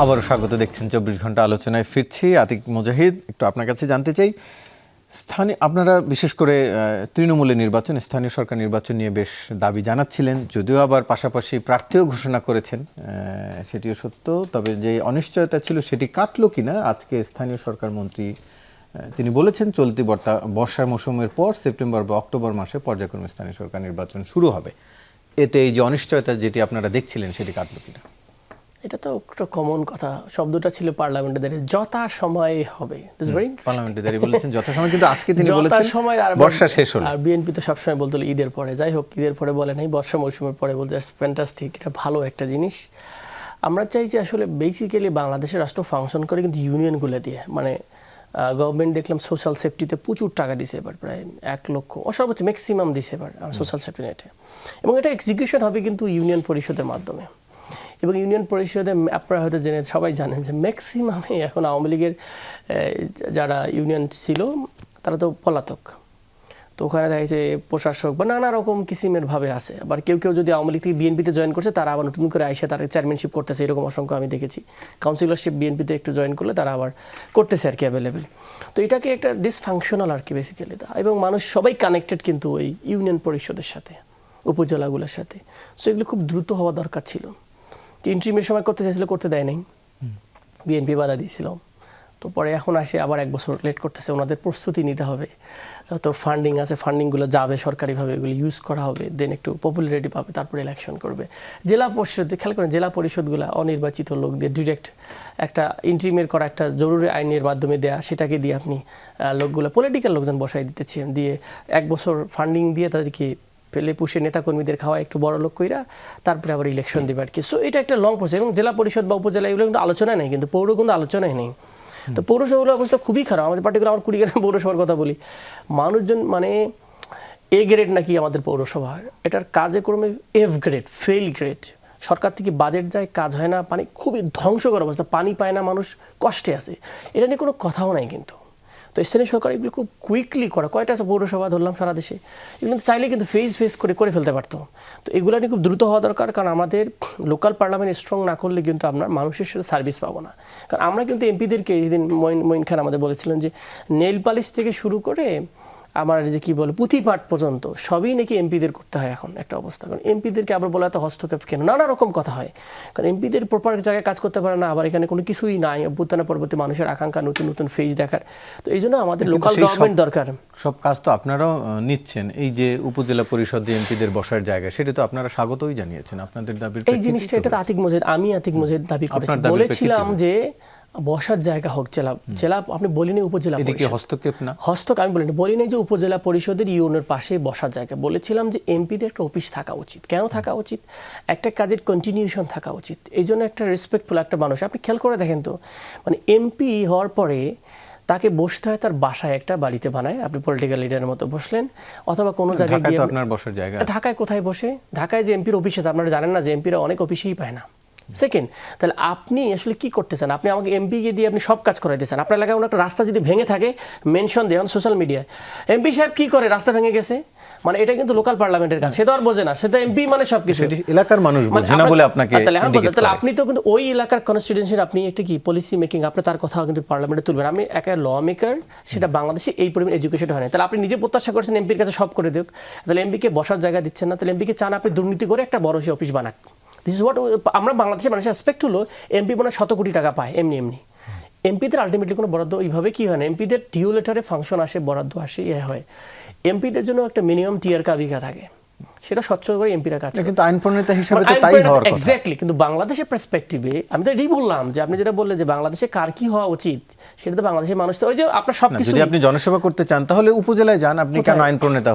আবারও স্বাগত, দেখছেন 24 ঘন্টা আলোচনায় ফিরছি। আতিক মুজাহিদ, একটু আপনার কাছে জানতে চাই, আপনারা বিশেষ করে তৃণমূলের নির্বাচন, স্থানীয় সরকার নির্বাচন নিয়ে বেশ দাবি জানাচ্ছিলেন, যদিও আবার পাশাপাশি প্রার্থীও ঘোষণা করেছেন, সেটিও সত্য। তবে যে অনিশ্চয়তা ছিল সেটি কাটলো কিনা, আজকে স্থানীয় সরকার মন্ত্রী তিনি বলেছেন চলতি বর্ষার মৌসুমের পর সেপ্টেম্বর বা অক্টোবর মাসে পর্যায়ক্রমে স্থানীয় সরকার নির্বাচন শুরু হবে। এতে এই যে অনিশ্চয়তা যেটি আপনারা দেখছিলেন সেটি কাটলো কিনা? এটা তো একটা কমন কথা, শব্দটা ছিল পার্লামেন্টে দাঁড়িয়ে যথা সময় হবে, পার্লামেন্টে দাঁড়িয়ে বলেছেন যথা সময়, কিন্তু আজকে তিনি বলেছেন বর্ষা শেষ হলো। আর বিএনপি তো সবসময় বলতো ঈদের পরে, যাই হোক ঈদের পরে বলে নাই, বর্ষা মৌসুমের পরে বলতে, ফ্যান্টাস্টিক, এটা ভালো একটা জিনিস। আমরা চাই যে আসলে বেসিক্যালি বাংলাদেশের রাষ্ট্র ফাংশন করে কিন্তু ইউনিয়নগুলো দিয়ে, মানে গভর্নমেন্ট দেখলাম সোশ্যাল সেফটিতে প্রচুর টাকা দিছে এবার, প্রায় 1 লক্ষ, সর্বোচ্চ ম্যাক্সিমাম দিছে এবার সোশ্যাল সেফটি নেটে, এবং এটা এক্সিকিউশন হবে কিন্তু ইউনিয়ন পরিষদের মাধ্যমে। এবং ইউনিয়ন পরিষদে আপনারা হয়তো সবাই জানেন যে ম্যাক্সিমামে এখন আওয়ামী লীগের যারা ইউনিয়ন ছিল তারা তো পলাতক, তো ওখানে দেখা যাচ্ছে প্রশাসক বা নানা রকম কিসিমের ভাবে আছে। আবার কেউ কেউ যদি আওয়ামী লীগ থেকে বিএনপিতে জয়েন করছে, তারা আবার নতুন করে আইসে তারা চেয়ারম্যানশিপ করতেছে, এরকম অসংখ্য আমি দেখেছি। কাউন্সিলরশিপ বিএনপিতে একটু জয়েন করলে তারা আবার করতেছে আর কি অ্যাভেলেবেল। তো এটাকে একটা ডিসফাংশনাল আর কি বেসিক্যালি, এবং মানুষ সবাই কানেক্টেড কিন্তু ওই ইউনিয়ন পরিষদের সাথে, উপজেলাগুলোর সাথে। সো এগুলো খুব দ্রুত হওয়া দরকার ছিল। ইন্টারিমের সময় করতে চাইছিল, করতে দেয় নাই, বিএনপি বাধা দিয়েছিল। তো পরে এখন আসে আবার 1 বছর লেট করতেছে, ওনাদের প্রস্তুতি নিতে হবে, তো ফান্ডিং আছে, ফান্ডিংগুলো যাবে সরকারিভাবে, এগুলো ইউজ করা হবে, দেন একটু পপুলারিটি পাবে, তারপরে ইলেকশন করবে। জেলা পরিষদ খেয়াল করেন, জেলা পরিষদগুলো অনির্বাচিত লোক দিয়ে ডিরেক্ট একটা ইন্টারিমের করা একটা জরুরি আইনের মাধ্যমে দেয়া, সেটাকে দিয়ে আপনি লোকগুলো পলিটিক্যাল লোকজন বসাই দিতেছেন, দিয়ে 1 বছর ফান্ডিং দিয়ে তাদেরকে পেলে পুষে নেতাকর্মীদের খাওয়া একটু বড় লোক কইরা তারপরে আবার ইলেকশন দেবে আর কি। সো এটা একটা লং প্রসেস, এবং জেলা পরিষদ বা উপজেলা এগুলো কিন্তু আলোচনায় নেই, কিন্তু পৌর কিন্তু আলোচনায় নেই। তো পৌরসভাগুলোর অবস্থা খুবই খারাপ। আমাদের পার্টিকুলার আমার কুড়িগ্রাম পৌরসভার কথা বলি, মানুষজন মানে এ গ্রেড নাকি আমাদের পৌরসভা, এটার কাজে কর্মে F গ্রেড, ফেল গ্রেড, সরকার থেকে বাজেট যায়, কাজ হয় না, পানি খুবই ধ্বংসকর অবস্থা, পানি পায় না, মানুষ কষ্টে আছে, এটা নিয়ে কোনো কথাও নাই কিন্তু। তো স্থানীয় সরকার এগুলো খুব কুইকলি করা, কয়টা আছে পৌরসভা ধরলাম সারা দেশে, এগুলো চাইলে কিন্তু ফেস করে ফেলতে পারতো। তো এগুলো নিয়ে খুব দ্রুত হওয়া দরকার, কারণ আমাদের লোকাল পার্লামেন্ট স্ট্রং না করলে কিন্তু আপনার মানুষের সাথে সার্ভিস পাবো না। কারণ আমরা কিন্তু এমপিদেরকে যেদিন মঈন খান আমাদের বলেছিলেন যে নেল পালিশ থেকে শুরু করে আমার যে কি বলে পুঁথিপাঠ পর্যন্ত সবই নাকি এমপিদের করতে হয় এখন একটা অবস্থা। কারণ এমপিদেরকে আবার বলা তো হস্তক্ষেপ কেন, নানা রকম কথা হয়। কারণ এমপিদের প্রপার জায়গায় কাজ করতে পারে না, আবার এখানে কোনো কিছুই নাই, অভ্যুত্থানের পরবর্তী মানুষের আকাঙ্ক্ষা নতুন নতুন ফেজ দেখার। তো এই জন্য আমাদের লোকাল গভর্নমেন্ট দরকার। সব কাজ তো আপনারাও নিচ্ছেন, এই যে উপজেলা পরিষদে এমপিদের বসার জায়গা, সেটা তো আপনারা স্বাগতই জানিয়েছেন। আপনাদের দাবির এই জিনিসটা, এটা তো আতিক মজিদ, আমি আতিক মজিদ দাবি করেছি, বলেছিলাম যে বসার জায়গা হোক, জেলা আপনি বলিনি উপজেলা পরিষদ হস্তক্ষেপ না, আমি বলিনি যে উপজেলা পরিষদের ইউনিয়নের পাশে বসার জায়গা, বলেছিলাম যে এমপিদের একটা অফিস থাকা উচিত। কেন থাকা উচিত? একটা কাজের কন্টিনিউশন থাকা উচিত, এই জন্য একটা রেসপেক্টফুল একটা মানুষ। আপনি খেয়াল করে দেখেন তো, মানে এমপি হওয়ার পরে তাকে বসতে হয় তার বাসায়, একটা বাড়িতে বানায়, আপনি পলিটিক্যাল লিডারের মতো বসলেন, অথবা কোনো জায়গায় গিয়ে। আপনার বসার জায়গা ঢাকায় কোথায় বসে? ঢাকায় যে এমপির অফিস আছে, আপনারা জানেন না যে এমপিরা অনেক অফিসেই পায় না। সেকেন্ড, তাহলে আপনি আসলে কি করতে চান? আপনি আমাকে এমপিকে দিয়ে আপনি সব কাজ করাইতে চান। আপনার এলাকায় একটা রাস্তা যদি ভেঙে থাকে, মেনশন দেন সোশ্যাল মিডিয়ায়, এমপি সাহেব কি করে, রাস্তা ভেঙে গেছে, মানে এটা কিন্তু লোকাল পার্লামেন্টের কাজ, সে তো আর বোঝে না, সে তো এমপি মানে সবকিছু এলাকার মানুষ বোঝে না বলে আপনাকে। তাহলে আপনি তো কিন্তু ওই এলাকার কনস্টিটিউয়েন্সির আপনি একটা কি পলিসি মেকিং, আপনি তার কথা কিন্তু পার্লামেন্টে তুলবেন। আমি একা ল মেকার, সেটা বাংলাদেশে এই পরিমাণ এডুকেশন হয় না। তাহলে আপনি নিজে প্রত্যাশা করছেন এমপির কাছে সব করে দিক, তাহলে এমপিকে বসার জায়গা দিচ্ছেন না। তাহলে এমপিকে চান আপনি দুর্নীতি করে একটা বড় অফিস বানাক। দিস ইজ হোয়াট আমরা বাংলাদেশের মানুষের এক্সপেক্ট হলো। এমপি মনে 100 কোটি টাকা পায় এমনি। এমপিদের আলটিমেটলি কোনো বরাদ্দ ওইভাবে কি হয় না, এমপিদের ডিউ লেটারে ফাংশন আসে, বরাদ্দ আসে, হয়। এমপিদের জন্য একটা মিনিমাম টিয়ার কাবিকা থাকে, সেটা স্বচ্ছ করে এমপিরা কাজ করে। কিন্তু আইন প্রণেতা হিসেবে তো তাই হওয়ার কথা। এক্স্যাক্টলি, কিন্তু বাংলাদেশের পার্সপেক্টিভে আমি তো এটাই বললাম যে আপনি যেটা বললেন যে বাংলাদেশে কার কি হওয়া উচিত, সেটা তো বাংলাদেশের মানুষ তো ওই যে আপনার সবকিছু। যদি আপনি জনসেবা করতে চান তাহলে উপজেলায় যান, আপনি কেন আইন প্রণেতা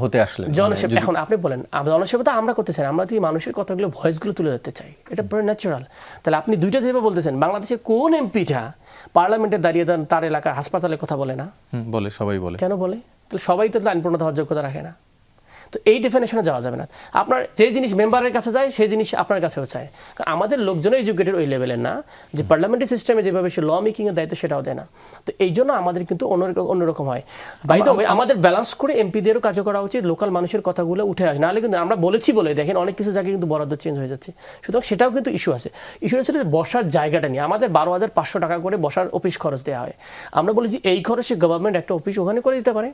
হতে আসলেন? জনসেবা এখন আপনি বলেন, জনসেবা তো আমরা করতে চাই, আমরা তো মানুষের কথাগুলো, ভয়েসগুলো তুলে ধরতে চাই, এটা পুরো ন্যাচারাল। তাহলে আপনি দুইটা যেভাবে বলতেছেন, বাংলাদেশের কোন এমপিটা পার্লামেন্টে দাঁড়িয়ে তার এলাকার হাসপাতালের কথা বলে না? বলে, সবাই বলে। কেন বলে? তাহলে সবাই তো আইন প্রণেতা হওয়ার যোগ্যতা রাখে না। তো এই ডেফিনেশনে যাওয়া যাবে না। আপনার যে জিনিস মেম্বারের কাছে যায়, সেই জিনিস আপনার কাছেও চায়। কারণ আমাদের লোকজনও এডুকেটেড ওই লেভেলের না যে পার্লামেন্টারি সিস্টেমে যেভাবে সে ল মেকিংয়ের দায়িত্ব সেটাও দেয় না। তো এই জন্য আমাদের কিন্তু অন্যরকম হয়। বাই দ্য ওয়ে, আমাদের ব্যালেন্স করে এমপিদেরও কাজ করা উচিত, লোকাল মানুষের কথাগুলো উঠে আসে। নাহলে কিন্তু আমরা বলেছি বলে দেখেন অনেক কিছু জায়গায় কিন্তু বরাদ্দ চেঞ্জ হয়ে যাচ্ছে। সুতরাং সেটাও কিন্তু ইস্যু আছে। ইস্যু হচ্ছে যে বসার জায়গাটা নিয়ে আমাদের 12,500 টাকা করে বসার অফিস খরচ দেওয়া হয়। আমরা বলেছি এই খরচে গভর্নমেন্ট একটা অফিস ওখানে করে দিতে পারে,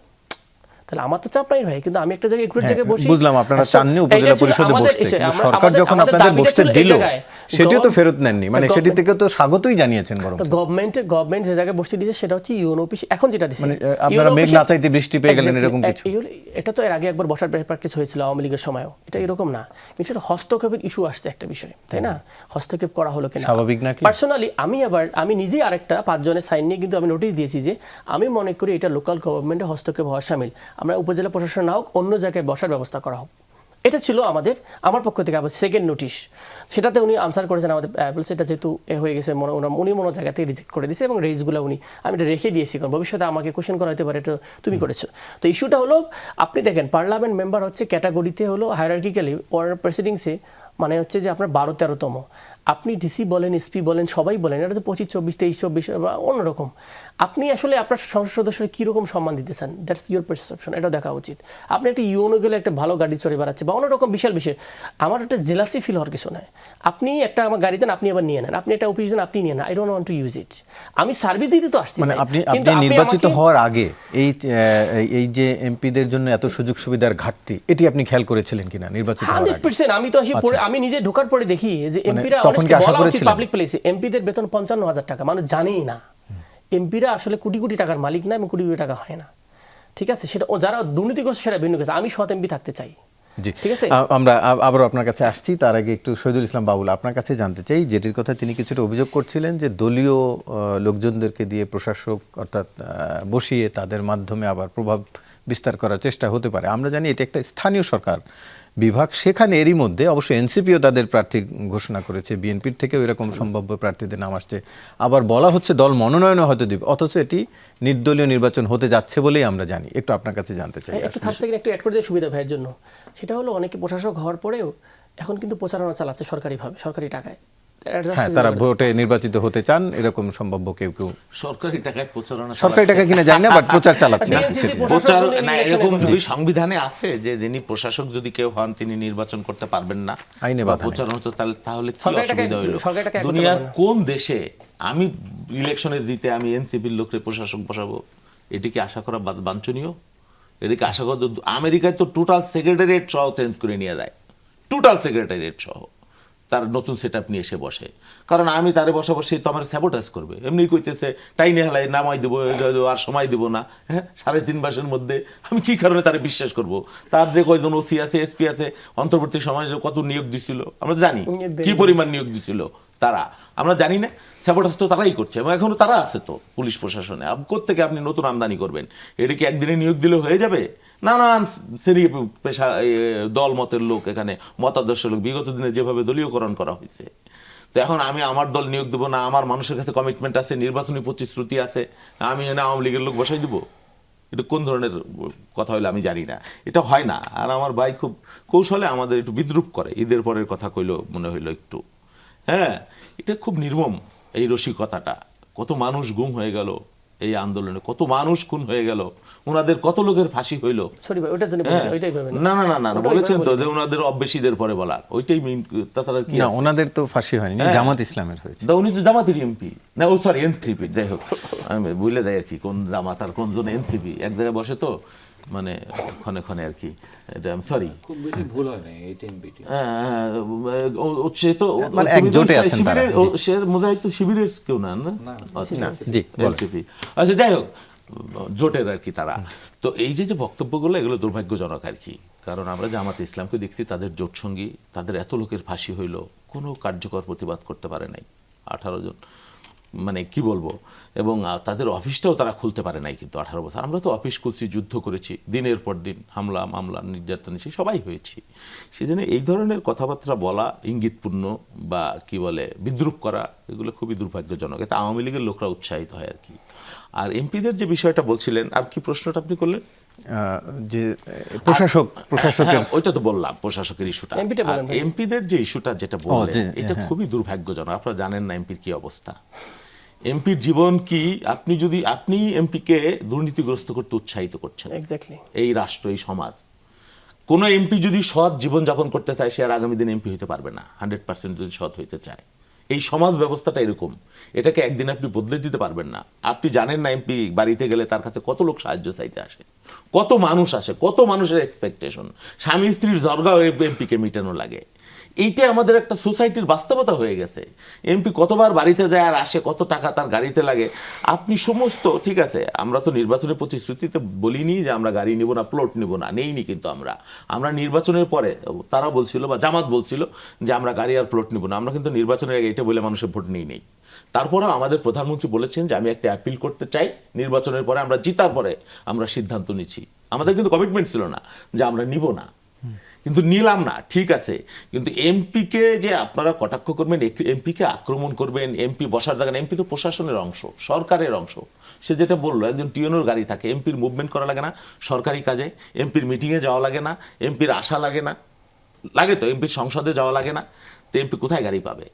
তাহলে আমার তো চাপ নাই ভাই। কিন্তু আমি একটা জায়গায় একুরেট জায়গায় বসি, বুঝলাম আপনারা চাননি উপজেলা পরিষদে বসতে, কিন্তু সরকার যখন আপনাদের বসতে দিল সেটিও তো ফেরত নেননি, মানে সেটি থেকে তো স্বাগতই জানিয়েছেন। বরং তো গভর্নমেন্ট যে জায়গায় বসতে দিয়েছে সেটা হচ্ছে ইউএন অফিস। এখন যেটা দিচ্ছে, মানে আপনারা মেঘ না চাইতে বৃষ্টি পেয়ে গেলেন এরকম কিছু? এটা তো এর আগে একবার বসার প্র্যাকটিস হয়েছিল আওয়ামী লীগের সময়ও, এটা এরকম না। কিন্তু সেটা হস্তক্ষেপের ইস্যু আসছে একটা বিষয়, তাই না? হস্তক্ষেপ করা হলো কিনা স্বাভাবিক নাকি? পার্সোনালি আমি নিজেই আরেকটা 5 জনের সাইন নিয়ে কিন্তু আমি নোটিশ দিয়েছি যে আমি মনে করি এটা লোকাল গভর্নমেন্টে হস্তক্ষেপ হওয়া শামিল। আমরা উপজেলা প্রশাসন না হোক, অন্য জায়গায় বসার ব্যবস্থা করা হোক, এটা ছিল আমার পক্ষ থেকে আবার সেকেন্ড নোটিশ। সেটাতে উনি আনসার করেছেন আমাদের সেটা যেহেতু হয়ে গেছে, উনি মনে জায়গাতে রিজেক্ট করে দিয়েছে এবং রেজগুলো আমি এটা রেখে দিয়েছি, কারণ ভবিষ্যতে আমাকে কোশ্চেন করা হতে পারে এটা তুমি করেছো। তো ইস্যুটা হলো, আপনি দেখেন পার্লামেন্ট মেম্বার হচ্ছে ক্যাটাগরিতে হলো হায়ারার্কিক্যালি অর্ডার প্রসিডিংসে, মানে হচ্ছে যে আপনার 12-13তম। আপনি ডিসি বলেন, এসপি বলেন, সবাই বলেন এটা তো 25, 24, 23, 24 বা অন্যরকম। আপনি আসলে আপনার সংসদ সদস্যরা কীরকম সম্মান দিতে চান, দ্যাটস ইউর পারসেপশন, এটা দেখা উচিত। আপনি একটা ইউনো গেলে একটা ভালো গাড়ি চড়ে বেড়াচ্ছে বা অন্যরকম বিশাল বিষয়, আমার একটা জেলাসি ফিল হওয়ার কিছু নয়। আপনি একটা আমার গাড়ি দেন, আপনি আবার নিয়ে নেন, আপনি একটা অফিস দেন, আপনি নিয়ে নেন, I don't want to use it. আমি সার্ভিস দিতে তো আসছি। মানে আপনি নির্বাচিত হওয়ার আগে এই যে এমপিদের জন্য এত সুযোগ সুবিধার ঘাটতি, এটি আপনি খেয়াল করেছিলেন কিনা নির্বাচিত হওয়ার আগে? 100%। আমি তো আসি পরে, আমি নিজে ঢোকার পরে দেখি যে এমপিরা পাবলিক প্লেসে এমপিদের বেতন 55,000 টাকা, মানুষ জানেই না। এমপিরা আসলে কোটি কোটি টাকার মালিক না এবং কোটি কোটি টাকা হয় না, ঠিক আছে? সেটা যারা দুর্নীতি করছে সেটা ভিন্ন কিছু। আমি সৎ এমপি থাকতে চাই, জি, ঠিক আছে? আমরা আবারও আপনার কাছে আসছি। তার আগে একটু শহীদুল ইসলাম বাবুল আপনার কাছে জানতে চাই, যেটির কথা তিনি কিছুটা অভিযোগ করছিলেন যে দলীয় লোকজনদেরকে দিয়ে প্রশাসক অর্থাৎ বসিয়ে তাদের মাধ্যমে আবার প্রভাব বিস্তার করার চেষ্টা হতে পারে। আমরা জানি এটা একটা স্থানীয় সরকার বিভাগ, সেখানে এরই মধ্যে অবশ্য এনসিপিও তাদের প্রার্থী ঘোষণা করেছে, বিএনপির থেকেও এরকম সম্ভাব্য প্রার্থীদের নাম আসছে, আবার বলা হচ্ছে দল মনোনয়নও হয়তো দিবে, অথচ এটি নির্দলীয় নির্বাচন হতে যাচ্ছে বলেই আমরা জানি। একটু আপনার কাছে জানতে চাই। একটু 30 সেকেন্ড একটু অ্যাড করে দিয়ে সুবিধা ভাইয়ের জন্য, সেটা হলো অনেকে প্রশাসক হওয়ার পরেও এখন কিন্তু প্রচারণা চালাচ্ছে সরকারিভাবে, সরকারি টাকায়। Adjust হ্যাঁ, যদি তারা করে- ভোটে নির্বাচিত হতে চান এরকম সম্ভাব্য কেউ কেউ সরকারি টাকায় প্রচারণা সরকারি টাকা কিনে যায় না, বাট প্রচার চালাচ্ছে DNCC সেটি। প্রশাসন প্রচার বলে না, election এরকম এ যদি সংবিধানে আছে যে যিনি প্রশাসক যদি কেউ হন তিনি নির্বাচন করতে পারবেন না, আইনে বা বাধা নেই। প্রচারণা তো তাহলে কি সরকারি টাকায়- অসুবিধা হইলো? সরকারি টাকায় করতে দুনিয়ার পারবে না। কোন দেশে আমি ইলেকশনে জিতে আমি এনসিপির লোকরে প্রশাসক বসাবো? এটি কি আশা করা বাঞ্ছনীয়? এদিকে আশা করা আমেরিকায় তো টোটাল সেক্রেটারিয়েট সহ চেঞ্জ করে নিয়ে যায়, টোটাল সেক্রেটারিয়েট সহ তার নতুন সেট আপ নিয়ে এসে বসে। কারণ আমি তারে বসাবো, সে তো আমার স্যাবোটাইজ করবে। এমনি কইতেছে টাইনে হেলাই নামাই দেবো, আর সময় দেবো না। হ্যাঁ, 3.5 মাসের মধ্যে আমি কি কারণে তারে বিশ্বাস করব? তার যে কয়জন ওসি আছে, এসপি আছে, অন্তর্বর্তী সমাজে কত নিয়োগ দিছিল আমরা জানি, কি পরিমাণ নিয়োগ দিছিল তারা আমরা জানি না। স্যাবোটাইজ তো তারাই করছে, এবং এখনো তারা আছে তো পুলিশ প্রশাসনে। কোত্থেকে আপনি নতুন আমদানি করবেন? এটা কি একদিনে নিয়োগ দিলে হয়ে যাবে? নানান শ্রেণী পেশা দল মতের লোক, এখানে মতাদর্শ লোক, বিগত দিনে যেভাবে দলীয়করণ করা হয়েছে। তো এখন আমি আমার দল নিয়োগ দেবো না, আমার মানুষের কাছে কমিটমেন্ট আছে, নির্বাচনী প্রতিশ্রুতি আছে, আমি এনে আওয়ামী লীগের লোক বসাই দেবো? এটা কোন ধরনের কথা হলো আমি জানি না, এটা হয় না। আর আমার ভাই খুব কৌশলে আমাদের একটু বিদ্রুপ করে, ঈদের পরের কথা কইলো মনে হইলো একটু। হ্যাঁ, এটা খুব নির্মম এই রসিকতাটা। কত মানুষ গুম হয়ে গেল এই আন্দোলনে, কত মানুষ খুন হয়ে গেল, ওনাদের কত লোকের ফাঁসি হইলো। সরি ভাই, ওটার জন্য হ্যাঁ। বলি না, ওইটাই ভাবেন না না না না, বলেছেন তো যে ওনাদের অব্যসীদের পরে বলা, ওইটাই মেইন। তাছাড়া কি না, আছে? ওনাদের তো ফাঁসি হয়নি, হ্যাঁ। জামাত ইসলামের হয়েছে। দা উনি তো জামাতের এমপি না, ও সরি এনসিপি, যাই হোক আমি ভুলে যাই আর কি কোন জামাত আর কোন জন এনসিপি এক জায়গায় বসে তো, মানে ক্ষণে ক্ষণে আর কি। এটা সরি, খুব বেশি ভুল হয় না এই টিএমবিটি। সে তো মানে তুমি একজোটে তো আছেন তারা। শিবিরের, সে মোজাহিদ তো শিবিরের কেউ না, না? না, জি, বলেন। এনসিপি। আচ্ছা, যাই হোক, জোটের আর কি তারা। তো এই যে যে বক্তব্যগুলো, এগুলো দুর্ভাগ্যজনক আর কি। কারণ আমরা জামাত ইসলামকে দেখছি, তাদের জোট সঙ্গী, তাদের এত লোকের ফাঁসি হইল, কোনো কার্যকর প্রতিবাদ করতে পারে নাই। 18 জন, মানে কি বলবো। এবং তাদের অফিসটাও তারা খুলতে পারে নাই কিন্তু 18 বছর। আমরা তো অফিস খুলছি, যুদ্ধ করেছি, দিনের পর দিন হামলা মামলা নির্যাতন সবাই হয়েছি। সেজন্য এই ধরনের কথাবার্তা বলা, ইঙ্গিতপূর্ণ বা কি বলে বিদ্রুপ করা, এগুলো খুবই দুর্ভাগ্যজনক। এতে আওয়ামী লীগের লোকরা উৎসাহিত হয় আর কি। আর এমপিদের যে বিষয়টা বলছিলেন, আর কি প্রশ্নটা আপনি করলেন? যে প্রশাসকের, হ্যাঁ, ওইটা তো বললাম, প্রশাসকের ইস্যুটা। এমপিটা বলেন ভাই। এমপিদের যে ইস্যুটা যেটা বললেন, যে, এটা হ্যাঁ। খুবই দুর্ভাগ্যজনক। আপনারা জানেন না এমপির কি অবস্থা, এমপির জীবন কি। আপনি এমপিকে দুর্নীতিগ্রস্ত করতে উৎসাহিত করছেন এক্স্যাক্টলি। এই রাষ্ট্র, এই সমাজ। কোন এমপি যদি সৎ জীবন যাপন করতে চায়, সে আর আগামী দিন এমপি হইতে পারবে না। 100% যদি সৎ হইতে চায়, এই সমাজ ব্যবস্থাটা এরকম, এটাকে একদিন আপনি বদলে দিতে পারবেন না। আপনি জানেন না এমপি বাড়িতে গেলে তার কাছে কত লোক সাহায্য চাইতে আসে, কত মানুষ আসে, কত মানুষের এক্সপেকটেশন, স্বামী স্ত্রীর ঝরগাও এমপিকে মিটানো লাগে। এইটা আমাদের একটা সোসাইটির বাস্তবতা হয়ে গেছে। এমপি কতবার বাড়িতে যায় আর আসে, কত টাকা তার গাড়িতে লাগে। আপনি সমস্ত ঠিক আছে, আমরা তো নির্বাচনের প্রতিশ্রুতিতে বলিনি যে আমরা গাড়ি নিব না, প্লট নিব না, নেইনি। কিন্তু আমরা নির্বাচনের পরে, তারা বলছিল বা জামাত বলছিল যে আমরা গাড়ি আর প্লট নিব না। আমরা কিন্তু নির্বাচনের আগে এটা বলে মানুষের ভোট নেই। তারপরেও আমাদের প্রধানমন্ত্রী বলেছেন যে আমি একটা অ্যাপিল করতে চাই, নির্বাচনের পরে আমরা জিতার পরে আমরা সিদ্ধান্ত নিচ্ছি। আমাদের কিন্তু কমিটমেন্ট ছিল না যে আমরা নিব না, কিন্তু নিলাম না, ঠিক আছে। কিন্তু এমপিকে যে আপনারা কটাক্ষ করবেন, এমপিকে আক্রমণ করবেন, এমপি বসার জায়গা না, এমপি তো প্রশাসনের অংশ, সরকারের অংশ। সে যেটা বললো, একজন টিএনওর গাড়ি থাকে, এমপির মুভমেন্ট করা লাগে না সরকারি কাজে, এমপির মিটিংয়ে যাওয়া লাগে না, এমপির আসা লাগে না, লাগে তো, এমপির সংসদে যাওয়া লাগে না, তো এমপি কোথায় গাড়ি পাবে?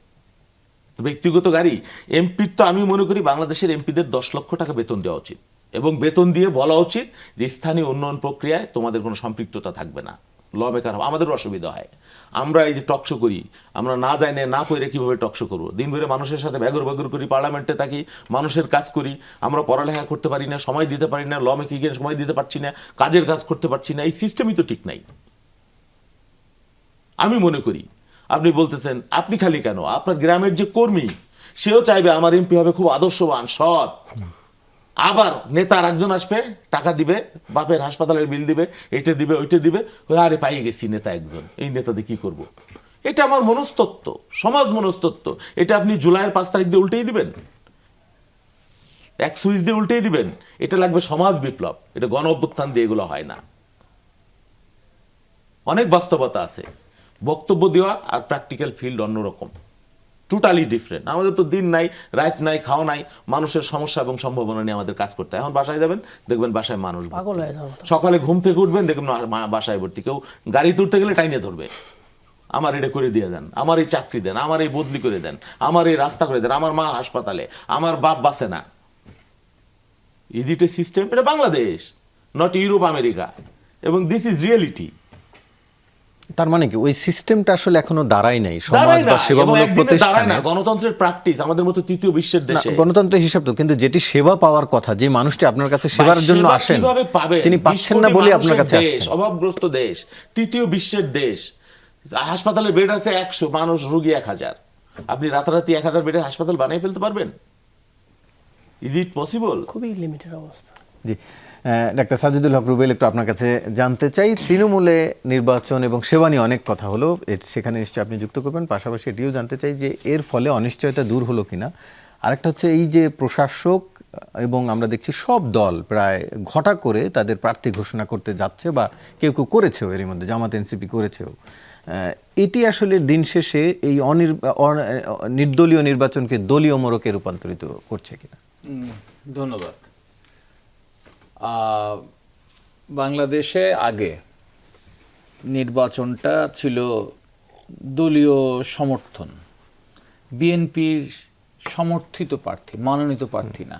ব্যক্তিগত গাড়ি। এমপির তো আমি মনে করি বাংলাদেশের এমপিদের 10 লক্ষ টাকা বেতন দেওয়া উচিত, এবং বেতন দিয়ে বলা উচিত যে স্থানীয় উন্নয়ন প্রক্রিয়ায় তোমাদের কোনো সম্পৃক্ততা থাকবে না। ল মেকার হবে, আমাদেরও অসুবিধা হয়। আমরা এই যে টকশো করি, আমরা না জানি না করে কিভাবে টকশো করবো? দিন ভরে মানুষের সাথে ব্যাগর করি, পার্লামেন্টে থাকি, মানুষের কাজ করি, আমরা পড়ালেখা করতে পারি না, সময় দিতে পারি না, ল মেকিংয়ে সময় দিতে পারছি না, কাজের কাজ করতে পারছি না। এই সিস্টেমই তো ঠিক নাই আমি মনে করি। আপনি বলতেছেন আপনি খালি কেন, আপনার গ্রামের যে কর্মী সেও চাইবে আমার এমপি হবে খুব আদর্শবান, সৎ। আবার নেতা আর একজন আসবে, টাকা দিবে, বাপের হাসপাতালের বিল দিবে, এটা দিবে, ওইটা দিবে, আরে পাই গেছি নেতা একজন, এই নেতাদের কি করব? এটা আমার মনস্তত্ত্ব, সমাজ মনস্তত্ত্ব। এটা আপনি জুলাইয়ের 5 তারিখ দিয়ে উল্টেই দিবেন, এক সুইচ দিয়ে উল্টেই দিবেন? এটা লাগবে সমাজ বিপ্লব, এটা গণ অভ্যুত্থান দিয়ে এগুলো হয় না। অনেক বাস্তবতা আছে, বক্তব্য দেওয়া আর প্র্যাকটিক্যাল ফিল্ড অন্যরকম, টোটালি ডিফারেন্ট। আমাদের তো দিন নাই, রাত নাই, খাওয়া নাই, মানুষের সমস্যা এবং সম্ভাবনা নিয়ে আমাদের কাজ করতে হয়। এখন বাসায় যাবেন, দেখবেন বাসায় মানুষ ভর্তি। পাগল হয়ে যাওয়ার মতো। সকালে ঘুম থেকে উঠবেন, দেখবেন বাসায় ভর্তি। কেউ গাড়ি তুলতে গেলে টাইনে ধরবে, আমার এটা করে দিয়ে দেন, আমার এই চাকরি দেন, আমার এই বদলি করে দেন, আমার এই রাস্তা করে দেন, আমার মা হাসপাতালে, আমার বাপ বাঁচে না। Is it a system? এটা বাংলাদেশ, নট ইউরোপ আমেরিকা, এবং দিস ইজ রিয়েলিটি। তার মানে কি ওই সিস্টেমটা আসলে এখনো দাঁড়ায় নাই সমাজ বা সেবামূলক প্রতিষ্ঠানে? গণতন্ত্রের প্র্যাকটিস আমাদের মতো তৃতীয় বিশ্বের দেশে, গণতন্ত্রের হিসাব তো, কিন্তু যেটি সেবা পাওয়ার কথা, যে মানুষটি আপনার কাছে সেবার জন্য আসেন তিনি পাচ্ছেন না বলে আপনার কাছে আসছেন। অভাবগ্রস্ত দেশ, তৃতীয় বিশ্বের দেশ, হাসপাতালে বেড আছে 100, মানুষ রোগী 1000, আপনি রাতারাতি 1000 বেডের হাসপাতাল বানিয়ে ফেলতে পারবেন? Is it possible? খুবই লিমিটেড অবস্থা। জি, ডাক্তার সাজিদুল হক রুবেল, একটু আপনার কাছে জানতে চাই, তৃণমূলে নির্বাচন এবং সেবা নিয়ে অনেক কথা হলো, সেখানে নিশ্চয়ই আপনি যুক্ত করবেন, পাশাপাশি এটিও জানতে চাই যে এর ফলে অনিশ্চয়তা দূর হলো কিনা। আরেকটা হচ্ছে এই যে প্রশাসক এবং আমরা দেখছি সব দল প্রায় ঘটা করে তাদের প্রার্থী ঘোষণা করতে যাচ্ছে, বা কেউ কেউ করেছেও, এর মধ্যে জামাত এনসিপি করেছেও। এটি আসলে দিন শেষে এই নির্দলীয় নির্বাচনকে দলীয় মোড়কে রূপান্তরিত করছে কিনা? ধন্যবাদ। বাংলাদেশে আগে নির্বাচনটা ছিল দলীয় সমর্থন, বিএনপির সমর্থিত প্রার্থী, মনোনীত প্রার্থী না,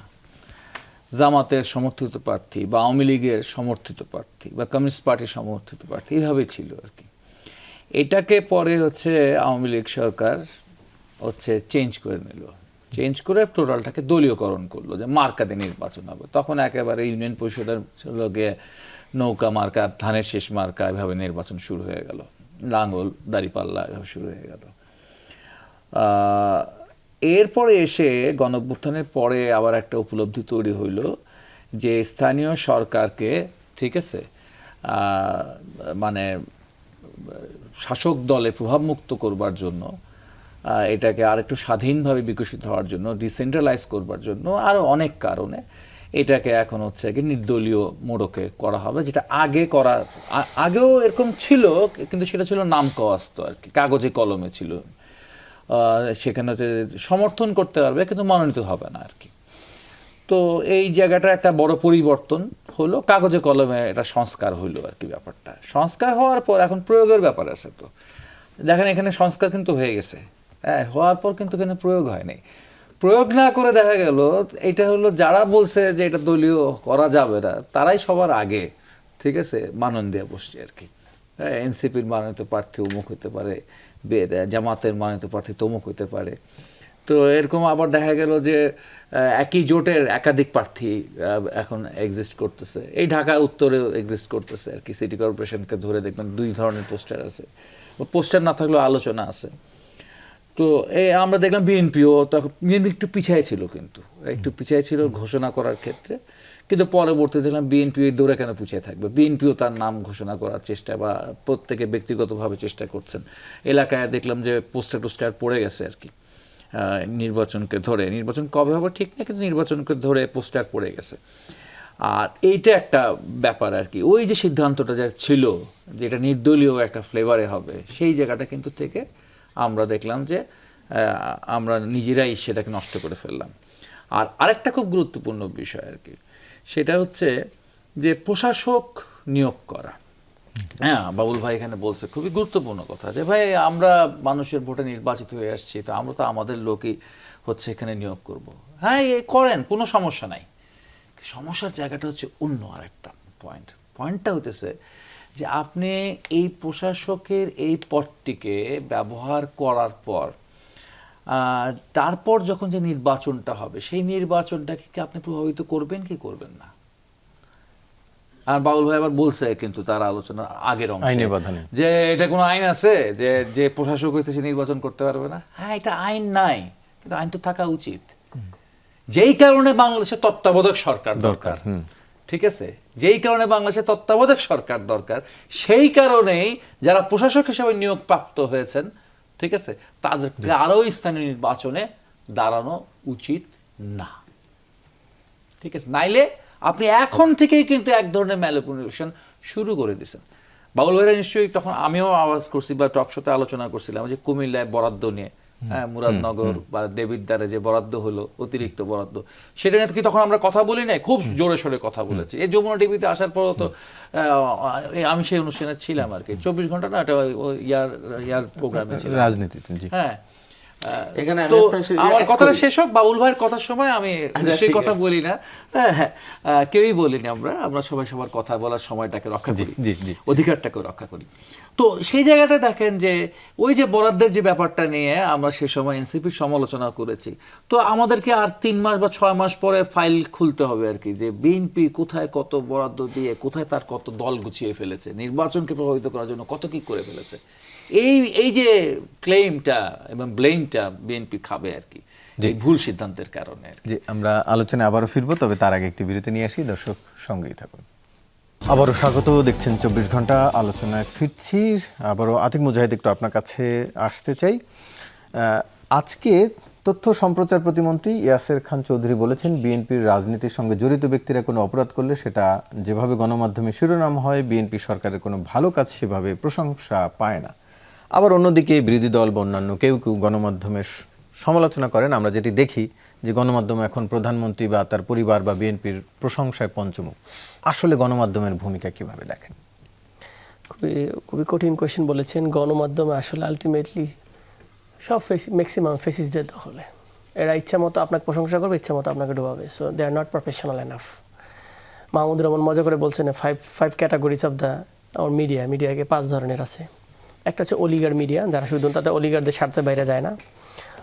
জামাতের সমর্থিত প্রার্থী বা আওয়ামী লীগের সমর্থিত প্রার্থী বা কমিউনিস্ট পার্টির সমর্থিত প্রার্থী, এইভাবে ছিল আর কি। এটাকে পরে হচ্ছে আওয়ামী লীগ সরকার হচ্ছে চেঞ্জ করে নিল, চেঞ্জ করে টোটালটাকে দলীয়করণ করলো, যে মার্কাতে নির্বাচন হবে। তখন একেবারে ইউনিয়ন পরিষদের লগে নৌকা মার্কা, ধানের শেষ মার্কা, এভাবে নির্বাচন শুরু হয়ে গেল, লাঙ্গল দাঁড়িপাল্লা এভাবে শুরু হয়ে গেল। এরপরে এসে গণঅভ্যুত্থানের পরে আবার একটা উপলব্ধি তৈরি হইল যে স্থানীয় সরকারকে, ঠিক আছে, মানে শাসক দলে প্রভাবমুক্ত করবার জন্য, এটাকে আর একটু স্বাধীনভাবে বিকশিত হওয়ার জন্য, ডিসেন্ট্রালাইজ করবার জন্য, আরও অনেক কারণে এটাকে এখন হচ্ছে কি নির্দলীয় মোড়কে করা হবে, যেটা আগে করার আগেও এরকম ছিল, কিন্তু সেটা ছিল নাম কওয়াস্ত আর কি, কাগজে কলমে ছিল। সেখানে হচ্ছে সমর্থন করতে পারবে কিন্তু মনোনীত হবে না আর কি। তো এই জায়গাটা একটা বড় পরিবর্তন হলো, কাগজে কলমে এটা সংস্কার হইলো আর কি। ব্যাপারটা সংস্কার হওয়ার পর এখন প্রয়োগের ব্যাপার আছে। তো দেখেন এখানে সংস্কার কিন্তু হয়ে গেছে, হ্যাঁ, হওয়ার পর কিন্তু এখানে প্রয়োগ হয়নি। প্রয়োগ না করে দেখা গেল এটা হলো যারা বলছে যে এটা দলীয় করা যাবে না, তারাই সবার আগে, ঠিক আছে, মানন দিয়ে বসছে আর কি। হ্যাঁ, এনসিপির মনোনীত প্রার্থী অমুক হতে পারে, জামাতের মনোনীত প্রার্থী তমুক হতে পারে। তো এরকম আবার দেখা গেল যে একই জোটের একাধিক প্রার্থী এখন এক্সিস্ট করতেছে, এই ঢাকা উত্তরেও এক্সিস্ট করতেছে আর কি। সিটি কর্পোরেশনকে ধরে দেখবেন 2 ধরনের পোস্টার আছে, পোস্টার না থাকলেও আলোচনা আছে। তো আমরা দেখলাম বিএনপিও, তখন বিএনপি একটু পিছিয়ে ছিল, কিন্তু একটু পিছিয়ে ছিল ঘোষণা করার ক্ষেত্রে, কিন্তু পরবর্তী দেখলাম বিএনপি দৌড়ে কেন পিছিয়ে থাকবে, বিএনপিও তার নাম ঘোষণা করার চেষ্টা বা প্রত্যেকে ব্যক্তিগতভাবে চেষ্টা করছেন। এলাকায় দেখলাম যে পোস্টার টোস্টার পড়ে গেছে আর কি, নির্বাচনকে ধরে, নির্বাচন কবে হবে ঠিক না, কিন্তু নির্বাচনকে ধরে পোস্টার পড়ে গেছে। আর এইটা একটা ব্যাপার আর কি। ওই যে সিদ্ধান্তটা যা ছিল যে এটা নির্দলীয় একটা ফ্লেভারে হবে, সেই জায়গাটা কিন্তু থেকে আমরা দেখলাম যে আমরা নিজেরাই সেটাকে নষ্ট করে ফেললাম। আর আরেকটা খুব গুরুত্বপূর্ণ বিষয় আর কি, সেটা হচ্ছে যে প্রশাসক নিয়োগ করা। হ্যাঁ, বাবুল ভাই এখানে বলছে খুবই গুরুত্বপূর্ণ কথা, যে ভাই আমরা মানুষের ভোটে নির্বাচিত হয়ে আসছি, তো আমরা তো আমাদের লোকই হচ্ছে এখানে নিয়োগ করব। হ্যাঁ, করেন, কোনো সমস্যা নাই। সমস্যার জায়গাটা হচ্ছে অন্য আরেকটা পয়েন্টটা হতেছে যে আপনি এই প্রশাসকের এই পদটিকে ব্যবহার করার পর তারপর যখন যে নির্বাচনটা হবে, সেই নির্বাচনটাকে কি আপনি প্রভাবিত করবেন কি করবেন না। আর বাবুল ভাই আবার বলছে কিন্তু তার আলোচনা আগের অংশে যে এটা কোনো আইন আছে যে যে প্রশাসক হয়েছে সে নির্বাচন করতে পারবে না। হ্যাঁ, এটা আইন নাই, কিন্তু আইন তো থাকা উচিত। যেই কারণে বাংলাদেশে তত্ত্বাবধায়ক সরকার দরকার, ঠিক আছে, যেই কারণে বাংলাদেশে তত্ত্বাবধায়ক সরকার দরকার, সেই কারণেই যারা প্রশাসক হিসেবে নিয়োগ প্রাপ্ত হয়েছেন, ঠিক আছে, তাদেরকে আরও স্থানীয় নির্বাচনে দাঁড়ানো উচিত না, ঠিক আছে। নাইলে আপনি এখন থেকেই কিন্তু এক ধরনের ম্যানিপুলেশন শুরু করে দিয়েছেন। বাবুল ভাইরা নিশ্চয়ই, তখন আমিও আওয়াজ করছি বা টক শোতে আলোচনা করছিলাম যে কুমিল্লায় বরাদ্দ নিয়ে হ্যাঁ, মুরাদনগর বা দেবিদ্বারে যে বরাদ্দ হলো, অতিরিক্ত বরাদ্দ, সেটা নিয়ে কি তখন আমরা কথা বলি নাই? খুব জোরে সোরে কথা বলেছি। এই যমুনা টিভিতে আসার পরও তো আমি সেই অনুষ্ঠানে ছিলাম আর কি, 24 ঘন্টা না, এটা ইয়ার প্রোগ্রামে ছিলাম, রাজনীতিতে। জি, হ্যাঁ। এখানে তো আমি আপনার সাথে আমার এক কথাটা করি। শেষ হোক, বাবুল ভাইয়ের কথার সময় আমি সেই কথা বলি না, কেউই বলিনি, আমরা সবাই সবার কথা বলার সময়টাকে রক্ষা করি, জি, জি। অধিকারটাকে রক্ষা করি। তো সেই জায়গাটা দেখেন যে ওই যে বরাদ্দের যে ব্যাপারটা নিয়ে আমরা সে সময় এনসিপির সমালোচনা করেছি, তো আমাদেরকে আর 3 মাস বা 6 মাস পরে ফাইল খুলতে হবে আর কি, যে বিএনপি কোথায় কত বরাদ্দ দিয়ে কোথায় তার কত দল গুছিয়ে ফেলেছে, নির্বাচনকে প্রভাবিত করার জন্য কত কি করে ফেলেছে। এই যে ক্লেইমটা এবং ব্লেমটা বিএনপি খাবে আর কি, এই ভুল সিদ্ধান্তের কারণে। জি, আমরা আলোচনায় আবারও ফিরবো, তবে তার আগে একটি বিরতি নিয়ে আসি। দর্শক সঙ্গেই থাকুন। আবারও স্বাগত, দেখছেন 24 ঘন্টা, আলোচনায় ফিরছি। আবারও আতিক মুজাহিদ, একটু আপনার কাছে আসতে চাই। আজকে তথ্য সম্প্রচার প্রতিমন্ত্রী ইয়াসের খান চৌধুরী বলেছেন, বিএনপির রাজনীতির সঙ্গে জড়িত ব্যক্তিরা কোনো অপরাধ করলে সেটা যেভাবে গণমাধ্যমে শিরোনাম হয়, বিএনপি সরকারের কোনো ভালো কাজ সেভাবে প্রশংসা পায় না। আবার অন্যদিকে বিরোধী দল বা অন্যান্য কেউ কেউ গণমাধ্যমের সমালোচনা করেন। আমরা যেটি দেখি যে গণমাধ্যম এখন প্রধানমন্ত্রী বা তার পরিবার বা বিএনপির প্রশংসায় পঞ্চমুখ। আসলে গণমাধ্যমের ভূমিকা কিভাবে দেখেন? খুবই কঠিন কোয়েশ্চেন বলেছেন। গণমাধ্যমে আসলে আলটিমেটলি সব ম্যাক্সিমাম ফেসিসদের দখলে। এরা ইচ্ছা মতো আপনাকে প্রশংসা করবে, ইচ্ছা মতো আপনাকে ডোবাবে। So they are not professional enough. Mahmudur Rahman মজা করে বলছেন, ফাইভ ক্যাটাগরিজ অফ দ্য মিডিয়াকে 5 ধরনের আছে। একটা হচ্ছে অলিগার মিডিয়া, যারা শুধু তাদের অলিগারদের স্বার্থে বাইরে যায় না।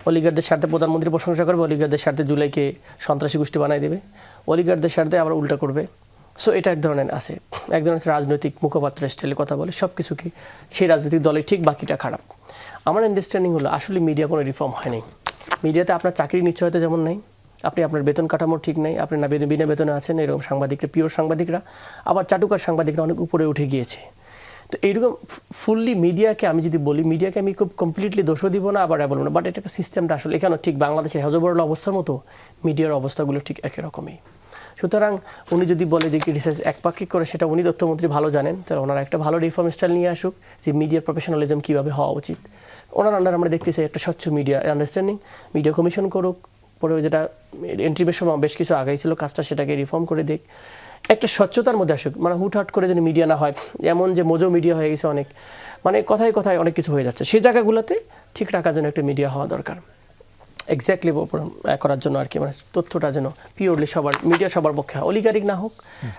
অলিগারদের স্বার্থে প্রধানমন্ত্রী প্রশংসা করবে, অলিগারদের স্বার্থে জুলাইকে সন্ত্রাসী গোষ্ঠী বানাই দেবে, অলিগারদের স্বার্থে আবার উল্টা করবে। সো এটা এক ধরনের আছে। এক ধরনের রাজনৈতিক মুখপাত্রের স্টাইলে কথা বলে, সব কিছু কি সেই রাজনৈতিক দলের ঠিক, বাকিটা খারাপ। আমার আন্ডারস্ট্যান্ডিং হলো আসলে মিডিয়া কোনো রিফর্ম হয়নি। মিডিয়াতে আপনার চাকরির নিশ্চয়তা যেমন নেই, আপনি আপনার বেতন কাঠামো ঠিক নেই, আপনি না বিনা বেতনে আছেন, এরকম সাংবাদিকরা, পিওর সাংবাদিকরা, আবার চাটুকার সাংবাদিকরা অনেক উপরে উঠে গিয়েছে। তো এইরকম ফুললি মিডিয়াকে আমি যদি বলি, মিডিয়াকে আমি খুব কমপ্লিটলি দোষও দিব না, আবার বলবো না, বাট এটা সিস্টেমটা আসলে এখানে ঠিক বাংলাদেশের হজবরল অবস্থার মতো মিডিয়ার অবস্থাগুলো ঠিক একই রকমই। সুতরাং উনি যদি বলে যে রিসার্চ একপাক্ষিক করে, সেটা উনি তথ্যমন্ত্রী ভালো জানেন, তাহলে ওনারা একটা ভালো রিফর্ম স্টাইল নিয়ে আসুক, যে মিডিয়ার প্রফেশনালিজম কীভাবে হওয়া উচিত। ওনার আন্ডার আমরা দেখতে চাই একটা স্বচ্ছ মিডিয়া আন্ডারস্ট্যান্ডিং, মিডিয়া কমিশন করুক, পরে যেটা এন্ট্রিবের সময় বেশ কিছু আগাই ছিল কাজটা, সেটাকে রিফর্ম করে দিক, একটা স্বচ্ছতার মধ্যে আসুক। মানে হুটহাট করে যেন মিডিয়া না হয় এমন যে মোজো মিডিয়া হয়ে গেছে অনেক, মানে কথায় কথায় অনেক কিছু হয়ে যাচ্ছে। সেই জায়গাগুলোতে ঠিক রাখার জন্য একটা মিডিয়া হওয়া দরকার, এক্স্যাক্টলি করার জন্য আর কি, মানে তথ্যটা যেন পিওরলি সবার মিডিয়া সবার পক্ষে হয়, অলিগারিক না হোক।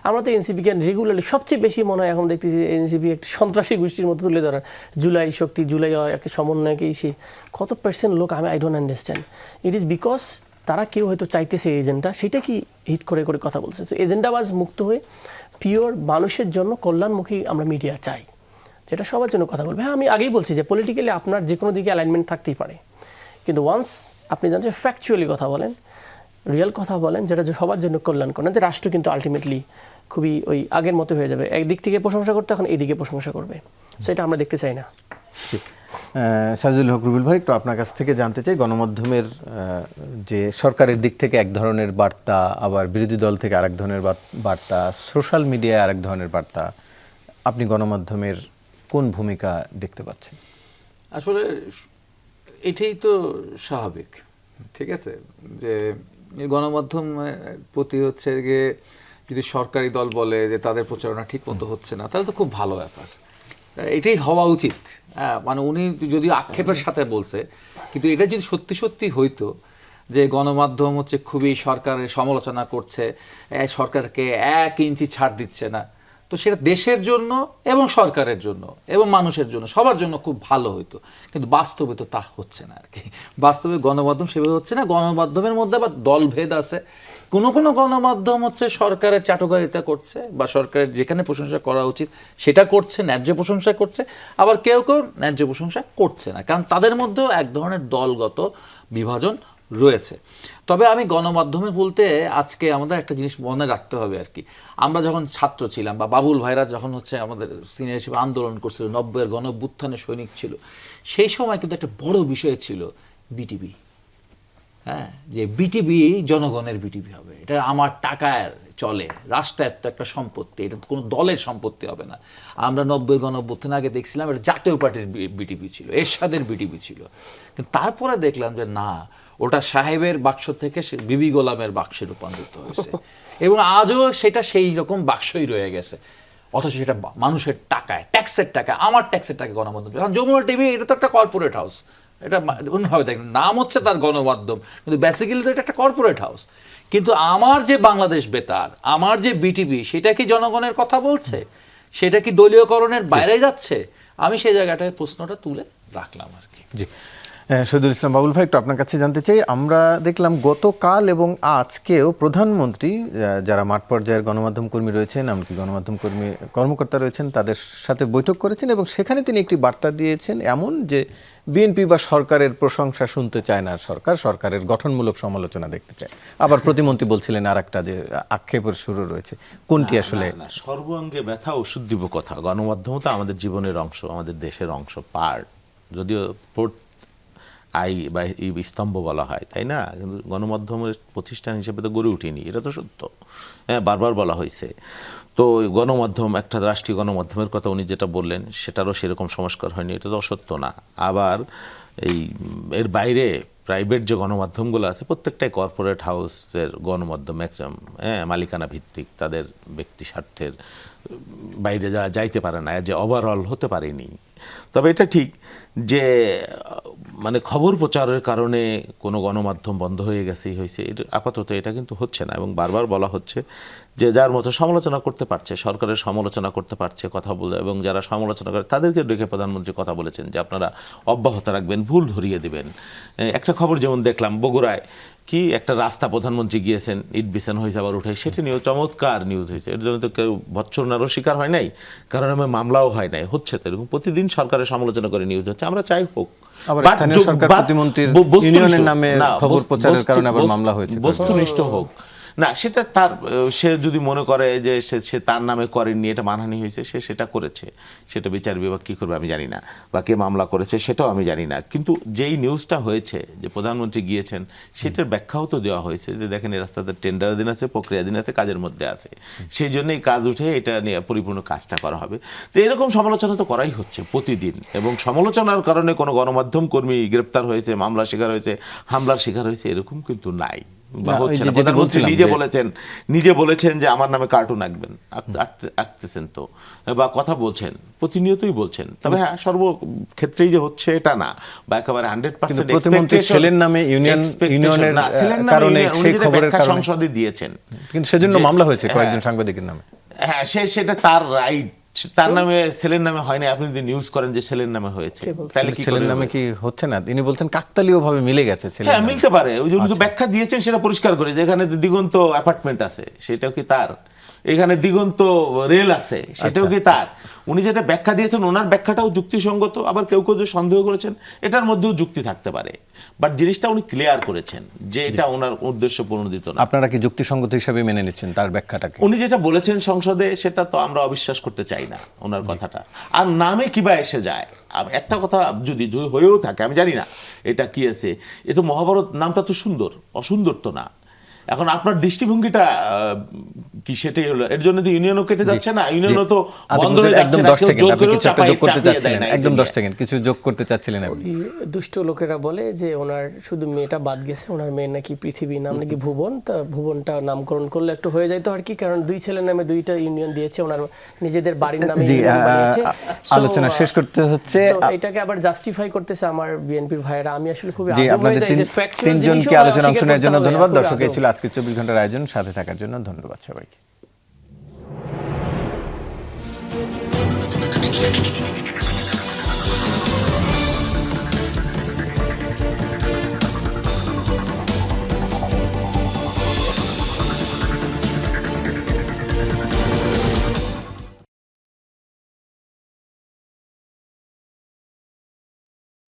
আমরা তো এনসিপিকে রেগুলারলি সবচেয়ে বেশি মনে হয় এখন দেখতেছি এনসিপি একটা সন্ত্রাসী গোষ্ঠীর মতো তুলে ধরার, জুলাই শক্তি, জুলাই একটা সমন্বয়কে সে কত পার্সেন্ট লোক, আমি I don't understand. It is because তারা কেউ হয়তো চাইতেছে এজেন্ডা, সেটা কি হিট করে করে কথা বলছে। তো এজেন্ডাবাজ মুক্ত হয়ে পিওর মানুষের জন্য কল্যাণমুখী আমরা মিডিয়া চাই, যেটা সবার জন্য কথা বলবে। হ্যাঁ, আমি আগেই বলছি যে পলিটিক্যালি আপনার যে কোনো দিকে অ্যালাইনমেন্ট থাকতেই পারে, কিন্তু ওয়ান্স আপনি জানেন যে ফ্যাকচুয়ালি কথা বলেন, রিয়েল কথা বলেন, যেটা সবার জন্য কল্যাণ করেন, যে রাষ্ট্র কিন্তু আলটিমেটলি খুবই ওই আগের মতো হয়ে যাবে, একদিক থেকে প্রশংসা করতে এখন এইদিকে প্রশংসা করবে, সেটা আমরা দেখতে চাই না। সাজিদুল হক রুবেল ভাই, একটু আপনার কাছ থেকে জানতে চাই, গণমাধ্যমের যে সরকারের দিক থেকে এক ধরনের বার্তা, আবার বিরোধী দল থেকে আরেক ধরনের বার্তা, সোশ্যাল মিডিয়ায় আরেক ধরনের বার্তা, আপনি গণমাধ্যমের কোন ভূমিকা দেখতে পাচ্ছেন? আসলে এটাই তো স্বাভাবিক, ঠিক আছে, যে গণমাধ্যম প্রতি হচ্ছে গিয়ে যদি সরকারি দল বলে যে তাদের প্রচারণা ঠিক মতো হচ্ছে না, তাহলে তো খুব ভালো ব্যাপার, এটাই হওয়া উচিত। মানে উনি যদিও আক্ষেপের সাথে বলছে, কিন্তু এটা যদি সত্যি সত্যি হইতো যে গণমাধ্যম হচ্ছে খুবই সরকারের সমালোচনা করছে, সরকারকে 1 ইঞ্চি ছাড় দিচ্ছে না, তো সেটা দেশের জন্য এবং সরকারের জন্য এবং মানুষের জন্য, সবার জন্য খুব ভালো হইতো। কিন্তু বাস্তবে তো তা হচ্ছে না আর কি। বাস্তবে গণমাধ্যম সেভাবে হচ্ছে না। গণমাধ্যমের মধ্যে আবার দলভেদ আছে। কোনো কোনো গণমাধ্যম হচ্ছে সরকারের চাটুকারিতা করছে, বা সরকারের যেখানে প্রশংসা করা উচিত সেটা করছে, ন্যায্য প্রশংসা করছে, আবার কেউ কেউ ন্যায্য প্রশংসা করছে না, কারণ তাদের মধ্যেও এক ধরনের দলগত বিভাজন রয়েছে। তবে আমি গণমাধ্যমে বলতে আজকে আমাদের একটা জিনিস মনে রাখতে হবে আর কি, আমরা যখন ছাত্র ছিলাম বা বাবুল ভাইরা যখন হচ্ছে আমাদের সিনিয়র হিসেবে আন্দোলন করছিল, 90-এর গণঅভ্যুত্থানের সৈনিক ছিল, সেই সময় কিন্তু একটা বড় বিষয় ছিল বিটিভি। হ্যাঁ, যে বিটিভি জনগণের বিটিভি হবে, এটা আমার টাকায় চলে, রাষ্ট্রায়ত্ত একটা সম্পত্তি, এটা কোনো দলের সম্পত্তি হবে না। আমরা 90 গণঅভ্যুত্থান আগে দেখছিলাম এটা জাতীয় পার্টির বিটিভি ছিল, এরশাদের বিটিভি ছিল, কিন্তু তারপরে দেখলাম যে না, ওটা সাহেবের বাক্স থেকে বিবি গোলামের বাক্সে রূপান্তরিত হয়েছে এবং আজও সেটা সেই রকম বাক্সই রয়ে গেছে, অথচ সেটা মানুষের টাকায়, ট্যাক্সের টাকায়, আমার ট্যাক্সের টাকায় গণমাধ্যম। এখন যমুনা টিভি এটা তো একটা কর্পোরেট হাউস, এটা অন্যভাবে দেখেন, নাম হচ্ছে তার গণমাধ্যম, কিন্তু বেসিক্যালি তো এটা একটা কর্পোরেট হাউস। কিন্তু আমার যে বাংলাদেশ বেতার, আমার যে বিটিভি, সেটা কি জনগণের কথা বলছে? সেটা কি দলীয়করণের বাইরে যাচ্ছে? আমি সেই জায়গাটায় প্রশ্নটা তুলে রাখলাম আর কি। জি, শহীদুল ইসলাম বাবুল ভাই, একটু আপনার কাছে জানতে চাই, আমরা দেখলাম গতকাল এবং আজকেও প্রধানমন্ত্রী যারা মাঠ পর্যায়ের গণমাধ্যম কর্মী রয়েছেন, এমনকি গণমাধ্যম কর্মকর্তা রয়েছেন, তাদের সাথে বৈঠক করেছেন এবং সেখানে তিনি একটি বার্তা দিয়েছেন এমন যে বিএনপি বা সরকারের প্রশংসা শুনতে চায় না সরকারের গঠনমূলক সমালোচনা দেখতে চায়। আবার প্রতিমন্ত্রী বলছিলেন আর একটা যে আক্ষেপের শুরু রয়েছে, কোনটি আসলে? না, সর্বাঙ্গে ব্যথা ওষুধ দিব কথা। গণমাধ্যম তো আমাদের জীবনের অংশ, আমাদের দেশের অংশ, পার্ট, যদিও বা স্তম্ভ বলা হয়, তাই না? কিন্তু গণমাধ্যমের প্রতিষ্ঠান হিসেবে তো গড়ে উঠিনি, এটা তো সত্য। হ্যাঁ, বারবার বলা হয়েছে। তো গণমাধ্যম, একটা রাষ্ট্রীয় গণমাধ্যমের কথা উনি যেটা বললেন সেটারও সেরকম সংস্কার হয়নি, এটা তো অসত্য না। আবার এর বাইরে প্রাইভেট যে গণমাধ্যমগুলো আছে প্রত্যেকটাই কর্পোরেট হাউসের গণমাধ্যম, ম্যাক্সিমাম মালিকানা ভিত্তিক, তাদের ব্যক্তি স্বার্থের বাইরে যাইতে পারে না, যে ওভারঅল হতে পারেনি। তবে এটা ঠিক যে মানে খবর প্রচারের কারণে কোনো গণমাধ্যম বন্ধ হয়ে গেছেই হয়েছে, আপাতত এটা কিন্তু হচ্ছে না। এবং বারবার বলা হচ্ছে যে যার মতো সমালোচনা করতে পারছে, সরকারের সমালোচনা করতে পারছে, কথা বলে, এবং যারা সমালোচনা করে তাদেরকে ডেকে প্রধানমন্ত্রী কথা বলেছেন যে আপনারা অব্যাহত রাখবেন, ভুল ধরিয়ে দেবেন। একটা খবর যেমন দেখলাম বগুড়ায় কি একটা রাস্তা প্রধানমন্ত্রী গিয়েছেন, ইট বিছানো হয়েছে আবার উঠে, সেটা নিয়েও চমৎকার নিউজ হয়েছে। এর জন্য তো কেউ ভৎসনারও শিকার হয় নাই, কারণ আমার মামলাও হয় নাই, হচ্ছে তো এরকম প্রতিদিন সরকারের সমালোচনা করে নিউজ হচ্ছে। আমরা চাই হোক, আবার স্থানীয় সরকার প্রতিমন্ত্রীর ইউনিয়নের নামে খবর প্রচারের কারণে আবার মামলা হয়েছে, বস্তুনিষ্ঠ হোক না, সেটা তার, সে যদি মনে করে যে সে তার নামে করেননি, এটা মানহানি হয়েছে, সে সেটা করেছে, সেটা বিচার বিভাগ কী করবে আমি জানি না, বা কে মামলা করেছে সেটাও আমি জানি না। কিন্তু যেই নিউজটা হয়েছে যে প্রধানমন্ত্রী গিয়েছেন, সেটার ব্যাখ্যাও তো দেওয়া হয়েছে যে দেখেন এই রাস্তাতে টেন্ডারাধীন আছে, প্রক্রিয়াধীন আছে, কাজের মধ্যে আছে, সেই জন্যই কাজ উঠে এটা নিয়ে পরিপূর্ণ কাজটা করা হবে। তো এরকম সমালোচনা তো করাই হচ্ছে প্রতিদিন, এবং সমালোচনার কারণে কোনো গণমাধ্যম কর্মী গ্রেপ্তার হয়েছে, মামলার শিকার হয়েছে, হামলার শিকার হয়েছে, এরকম কিন্তু নাই। প্রধানমন্ত্রী নিজে বলেছেন যে আমার নামে কার্টুন আঁকবেন, আঁকতেছেন তো, বা কথা বলছেন, প্রতিনিয়তই বলছেন। তবে হ্যাঁ, সর্বক্ষেত্রেই যে হচ্ছে এটা না, বা একেবারে 100% প্রতিমন্ত্রী ছেলের নামে ইউনিয়নের কারণে সেই খবরের কারণে সংসদে দিয়েছেন, কিন্তু সেজন্য মামলা হয়েছে কয়েকজন সাংবাদিকের নামে। হ্যাঁ, সেটা তার রাইট, তার নামে, ছেলের নামে হয় না। আপনি যদি নিউজ করেন যে ছেলের নামে হয়েছে, তাহলে কি ছেলের নামে কি হচ্ছে না? তিনি বলছেন কাকতালীয় ভাবে মিলে গেছে। হ্যাঁ, মিলতে পারে, ওই জন্য তো ব্যাখ্যা দিয়েছেন সেটা পরিষ্কার করে, যেখানে দিগন্ত অ্যাপার্টমেন্ট আছে সেটাও কি তার, এখানে দিগন্ত রেল আছে সেটাও কি তার। উনি যেটা ব্যাখ্যা দিয়েছেন ওনার ব্যাখ্যাটাও যুক্তিসঙ্গত, আবার কেউ কেউ সন্দেহ করেছেন এটার মধ্যেও যুক্তি থাকতে পারে, বাট জিনিসটা উনি ক্লিয়ার করেছেন যে এটা ওনার উদ্দেশ্য প্রণোদিত না। আপনারা কি যুক্তিসঙ্গত হিসেবে মেনে নিচ্ছেন তার ব্যাখ্যাটাকে? উনি যেটা বলেছেন সংসদে সেটা তো আমরা অবিশ্বাস করতে চাই না ওনার কথাটা। আর নামে কিবা এসে যায়, একটা কথা যদি হয়েও থাকে, আমি জানি না এটা কি আছে, এ তো মহাভারত নামটা তো সুন্দর, অসুন্দর তো না। এখন আপনার দৃষ্টিভঙ্গিটা কি সেটাই হলো, এর জন্য তো ইউনিয়নও কেটে যাচ্ছে না, ইউনিয়নও তো বন্ধ হয়ে যাচ্ছে না, কেউ জোর করেও চাপিয়ে দেয় না। একদম 10 সেকেন্ড কিছু যোগ করতে চাচ্ছিলেন আপনি? দুষ্ট লোকেরা বলে যে ওনার শুধু মেয়েটা বাদ গেছে, ওনার মেয়ের নাকি পৃথিবী, নাম নাকি ভুবন, তা ভুবনটা নামকরণ করলে একটু হয়ে যায় তো আর কি, কারণ দুই ছেলের নামে দুইটা ইউনিয়ন দিয়েছে, ওনার নিজেদের বাড়ির নামে ইউনিয়ন বানিয়েছে। আলোচনা শেষ করতে হচ্ছে, এটাকে আবার জাস্টিফাই করতেছে আমার বিএনপির ভাইয়েরা। আমি আসলে খুবই জি, আপনাদের তিনজনকে আলোচনা অংশের জন্য ধন্যবাদ। দর্শক, এই ছিল আজকে 24 ঘন্টার আয়োজন, সাথে থাকার জন্য ধন্যবাদ সবাইকে।